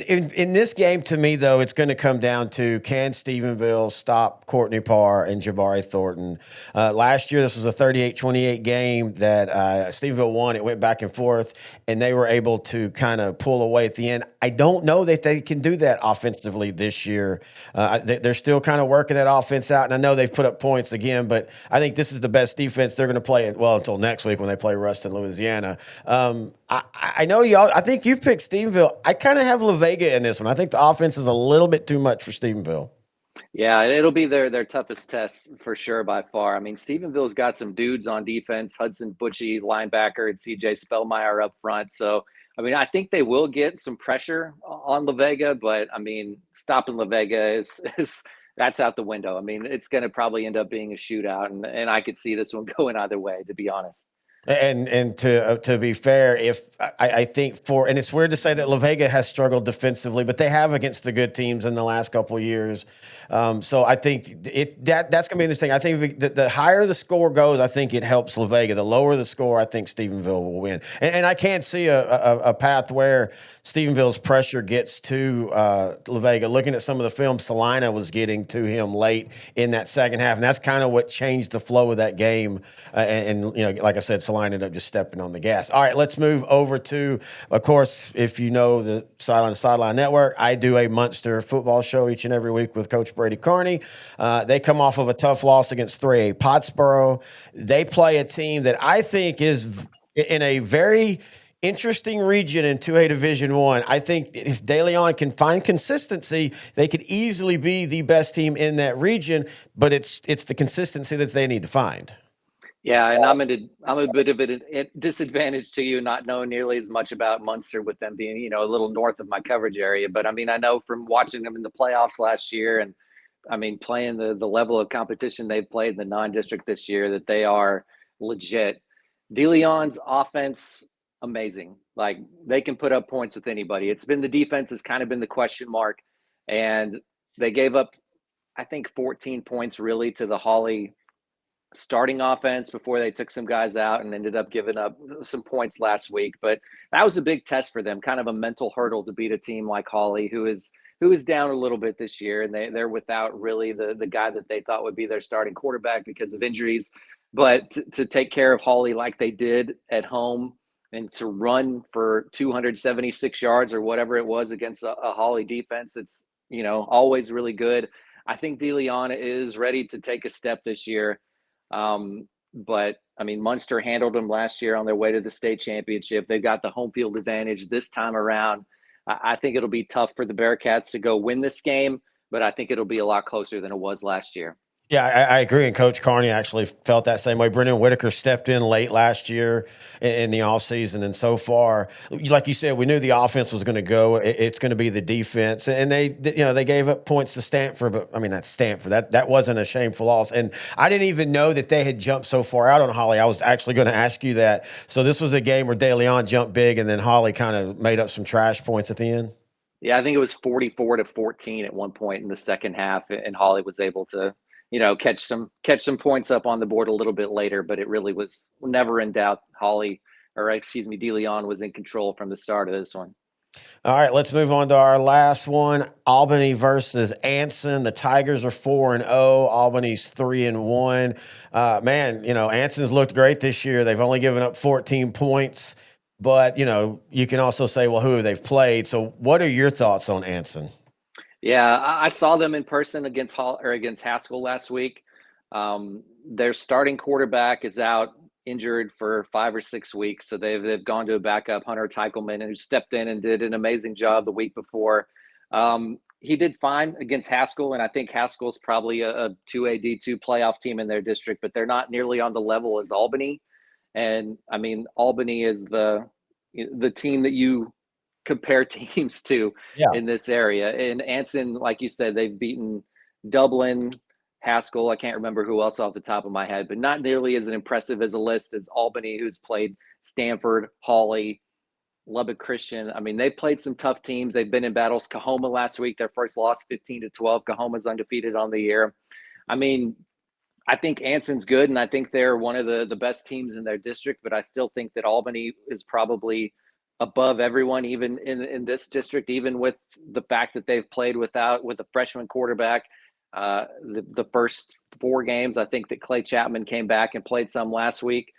In this game, to me, though, it's going to come down to, can Stephenville stop Courtney Parr and Jabari Thornton? Last year, this was a 38-28 game that Stephenville won. It went back and forth, and they were able to kind of pull away at the end. I don't know that they can do that offensively this year. They're still kind of working that offense out, and I know they've put up points again, but I think this is the best defense they're going to play, well, until next week when they play Ruston, Louisiana. I know y'all, I think you picked Stephenville. I kind of have La Vega in this one. I think the offense is a little bit too much for Stephenville. Yeah, it'll be their toughest test for sure by far. I mean, Stephenville's got some dudes on defense, Hudson Butchie, linebacker, and CJ Spellmeyer up front. So, I mean, I think they will get some pressure on La Vega, but I mean, stopping La Vega is that's out the window. I mean, it's going to probably end up being a shootout, and I could see this one going either way, to be honest. And to be fair, if I think and it's weird to say that La Vega has struggled defensively, but they have against the good teams in the last couple of years. So I think that's going to be interesting. I think the higher the score goes, I think it helps La Vega. The lower the score, I think Stephenville will win. And I can't see a path where Stephenville's pressure gets to La Vega. Looking at some of the film Salina was getting to him late in that second half, and that's kind of what changed the flow of that game. And you know, like I said, Salina ended up just stepping on the gas. All right, let's move over to, of course, if you know the Sideline to Sideline Network, I do a Munster football show each and every week with Coach Brady Carney. They come off of a tough loss against 3A Pottsboro. They play a team that I think is in a very interesting region in 2A Division I. I think if De Leon can find consistency, they could easily be the best team in that region, but it's the consistency that they need to find. Yeah, and I'm a bit of a disadvantage to you, not knowing nearly as much about Munster with them being, you know, a little north of my coverage area. But I mean, I know from watching them in the playoffs last year, and I mean, playing the level of competition they've played in the non-district this year, that they are legit. De Leon's offense, amazing. Like, they can put up points with anybody. It's been the defense has kind of been the question mark, and they gave up, I think, 14 points really to the Holly starting offense before they took some guys out and ended up giving up some points last week. But that was a big test for them, kind of a mental hurdle to beat a team like Holly, who is down a little bit this year, and they're without really the guy that they thought would be their starting quarterback because of injuries. But to take care of Holly like they did at home, and to run for 276 yards or whatever it was against a Holly defense, it's, you know, always really good. I think De Leon is ready to take a step this year. But I mean, Munster handled them last year on their way to the state championship. They've got the home field advantage this time around. I think it'll be tough for the Bearcats to go win this game, but I think it'll be a lot closer than it was last year. Yeah, I agree. And Coach Carney actually felt that same way. Brendan Whitaker stepped in late last year in the offseason. And so far, like you said, we knew the offense was going to go. It's going to be the defense. And they gave up points to Stanford, but I mean, that's Stanford. That wasn't a shameful loss. And I didn't even know that they had jumped so far out on Holly. I was actually going to ask you that. So this was a game where De Leon jumped big and then Holly kind of made up some trash points at the end. Yeah, I think it was 44-14 at one point in the second half, and Holly was able to, you know, catch some points up on the board a little bit later, but it really was never in doubt. De Leon was in control from the start of this one. All right, let's move on to our last one. Albany versus Anson. The Tigers are 4-0. Albany's 3-1. Man, you know, Anson's looked great this year. They've only given up 14 points, but you know, you can also say, well, who they've played. So what are your thoughts on Anson? Yeah, I saw them in person against Haskell last week. Their starting quarterback is out injured for 5 or 6 weeks, so they've gone to a backup, Hunter Teichelman, who stepped in and did an amazing job the week before. He did fine against Haskell, and I think Haskell's probably a 2A D2 playoff team in their district, but they're not nearly on the level as Albany. And I mean, Albany is the team that you compare teams to in this area. And Anson, like you said, they've beaten Dublin, Haskell. I can't remember who else off the top of my head, but not nearly as impressive as a list as Albany, who's played Stanford, Holly, Lubbock Christian. I mean, they've played some tough teams. They've been in battles. Kahoma last week, their first loss, 15-12. Kahoma's undefeated on the year. I mean, I think Anson's good, and I think they're one of the best teams in their district, but I still think that Albany is probably above everyone, even in this district, even with the fact that they've played with a freshman quarterback. The first 4 games, I think that Clay Chapman came back and played some last week.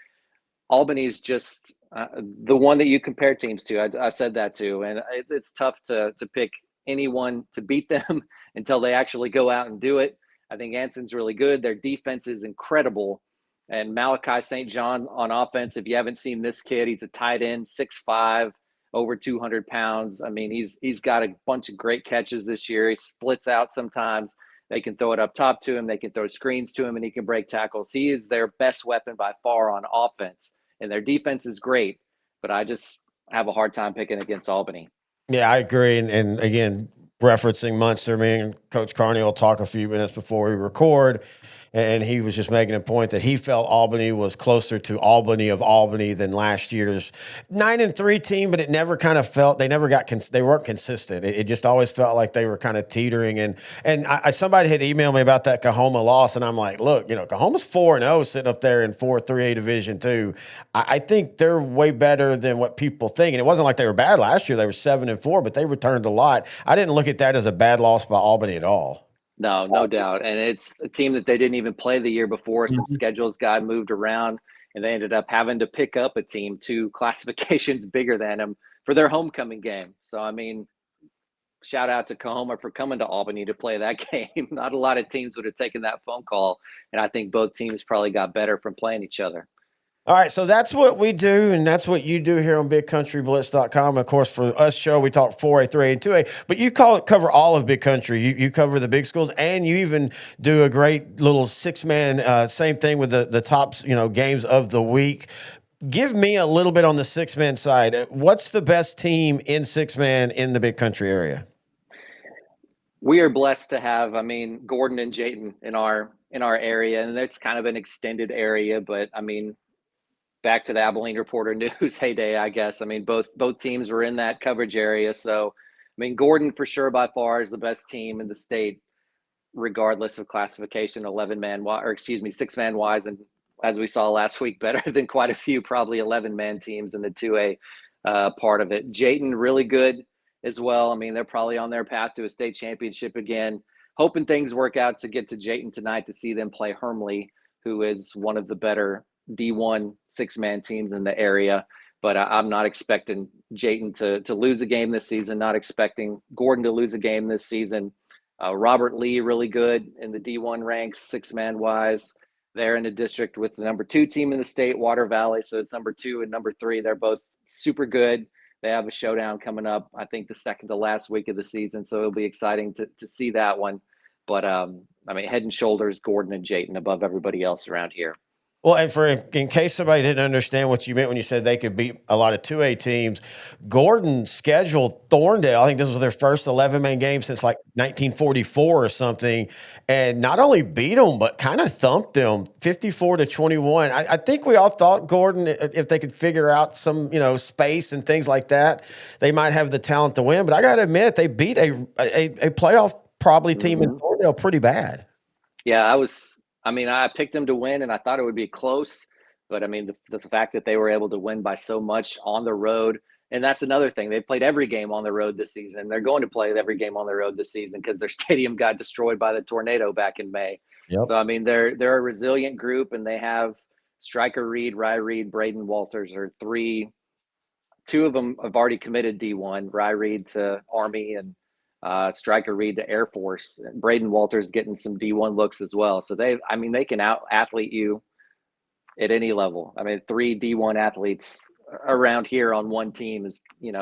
Albany's just the one that you compare teams to. I said that too, and it's tough to pick anyone to beat them until they actually go out and do it. I think Anson's really good. Their defense is incredible. And Malachi St. John on offense, if you haven't seen this kid, he's a tight end, 6'5", over 200 pounds. I mean, he's got a bunch of great catches this year. He splits out sometimes. They can throw it up top to him. They can throw screens to him, and he can break tackles. He is their best weapon by far on offense. And their defense is great, but I just have a hard time picking against Albany. Yeah, I agree. And again, referencing Munster, me and Coach Carney will talk a few minutes before we record, and he was just making a point that he felt Albany was closer to Albany of Albany than last year's 9-3 team, but it never kind of felt, they weren't consistent. It just always felt like they were kind of teetering. And somebody had emailed me about that Kahoma loss, and I'm like, look, Kahoma's 4-0 sitting up there in 3A Division II. I think they're way better than what people think. And it wasn't like they were bad last year. They were 7-4, but they returned a lot. I didn't look at that as a bad loss by Albany at all. No, no doubt. And it's a team that they didn't even play the year before. Some schedules got moved around, and they ended up having to pick up a team 2 classifications bigger than them for their homecoming game. So, I mean, shout out to Kahoma for coming to Albany to play that game. Not a lot of teams would have taken that phone call, and I think both teams probably got better from playing each other. All right, so that's what we do, and that's what you do here on BigCountryBlitz.com. Of course, for us show, we talk 4A, 3A, and 2A, but you cover all of Big Country. You cover the big schools, and you even do a great little 6-man, same thing with the top games of the week. Give me a little bit on the 6-man side. What's the best team in 6-man in the Big Country area? We are blessed to have, Gordon and Jayton in our area, and it's kind of an extended area, but back to the Abilene Reporter News heyday, I guess. Both teams were in that coverage area. So, Gordon for sure by far is the best team in the state, regardless of classification, 6-man wise. And as we saw last week, better than quite a few, probably 11-man teams in the 2A part of it. Jayton, really good as well. They're probably on their path to a state championship again. Hoping things work out to get to Jayton tonight to see them play Hermley, who is one of the better D1 6-man teams in the area. But I'm not expecting Jayton to lose a game this season, not expecting Gordon to lose a game this season. Robert Lee, really good in the D1 ranks, 6-man wise. They're in the district with the number 2 team in the state, Water Valley. So it's number 2 and number 3. They're both super good. They have a showdown coming up, I think the second to last week of the season. So it'll be exciting to see that one. But head and shoulders, Gordon and Jayton above everybody else around here. Well, and in case somebody didn't understand what you meant when you said they could beat a lot of 2A teams, Gordon scheduled Thorndale. I think this was their first 11-man game since like 1944 or something, and not only beat them but kind of thumped them 54-21. I think we all thought Gordon, if they could figure out some space and things like that, they might have the talent to win. But I got to admit, they beat a playoff probably team in Thorndale pretty bad. Yeah, I picked them to win, and I thought it would be close. But, the fact that they were able to win by so much on the road, and that's another thing. They've played every game on the road this season. They're going to play every game on the road this season because their stadium got destroyed by the tornado back in May. Yep. So, they're a resilient group, and they have Stryker Reed, Rye Reed, Braden Walters are 3. 2 of them have already committed D1, Rye Reed to Army and Stryker Reed to Air Force. Braden Walters getting some D1 looks as well. So they can out-athlete you at any level. 3 D1 athletes around here on one team is,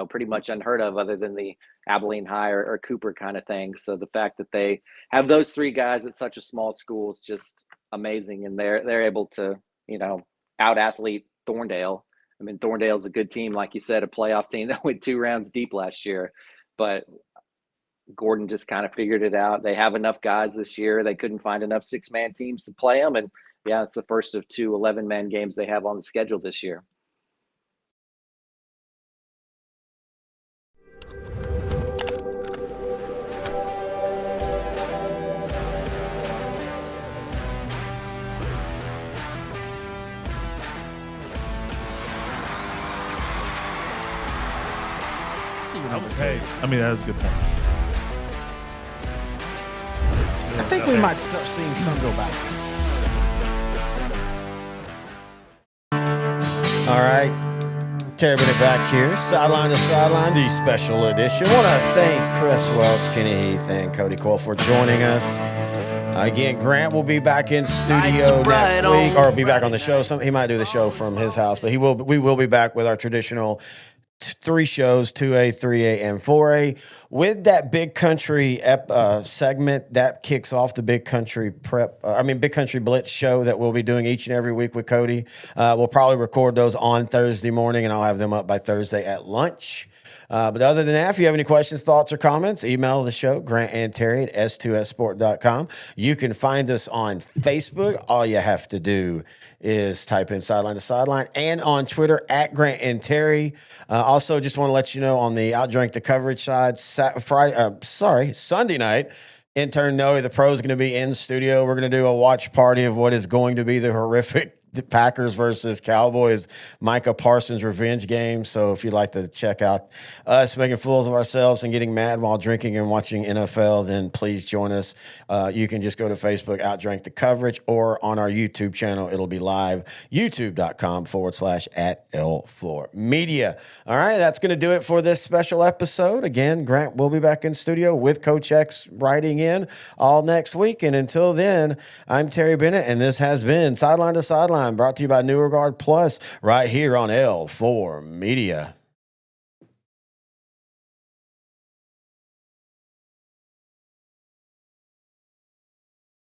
pretty much unheard of other than the Abilene High or Cooper kind of thing. So the fact that they have those 3 guys at such a small school is just amazing. And they're able to, out-athlete Thorndale. Thorndale's a good team, like you said, a playoff team that went 2 rounds deep last year. But Gordon just kind of figured it out. They have enough guys this year. They couldn't find enough 6-man teams to play them. And yeah, it's the first of 2 11-man games they have on the schedule this year. Hey, I mean, that was a good point. I think we might start seeing some go back. All right. Terry Bennett back here, Sideline to Sideline, the special edition. I want to thank Chris Welch, Kenny Heath, and Cody Cole for joining us. Again, Grant will be back in studio next week, or be back on the show. He might do the show from his house, but we will be back with our traditional 3 shows, 2A, 3A, and 4A. With that Big Country segment, that kicks off the Big Country Big Country Blitz show that we'll be doing each and every week with Cody. We'll probably record those on Thursday morning, and I'll have them up by Thursday at lunch. But other than that, if you have any questions, thoughts, or comments, email the show, Grant and Terry at s2ssport.com. You can find us on Facebook. All you have to do is type in Sideline to Sideline, and on Twitter at Grant and Terry. Also, just want to let you know on the Outdrank the Coverage side, Sunday night, intern Noe, the pro, is going to be in studio. We're going to do a watch party of what is going to be the horrific Packers versus Cowboys Micah Parsons revenge game. So if you'd like to check out us making fools of ourselves and getting mad while drinking and watching NFL, then please join us. You can just go to Facebook, Outdrank the Coverage, or on our YouTube channel. It'll be live, youtube.com/@L4 Media. All right, that's going to do it for this special episode. Again, Grant will be back in studio with Coach X writing in all next week. And until then, I'm Terry Bennett, and this has been Sideline to Sideline, brought to you by Newer Guard Plus, right here on L4 Media.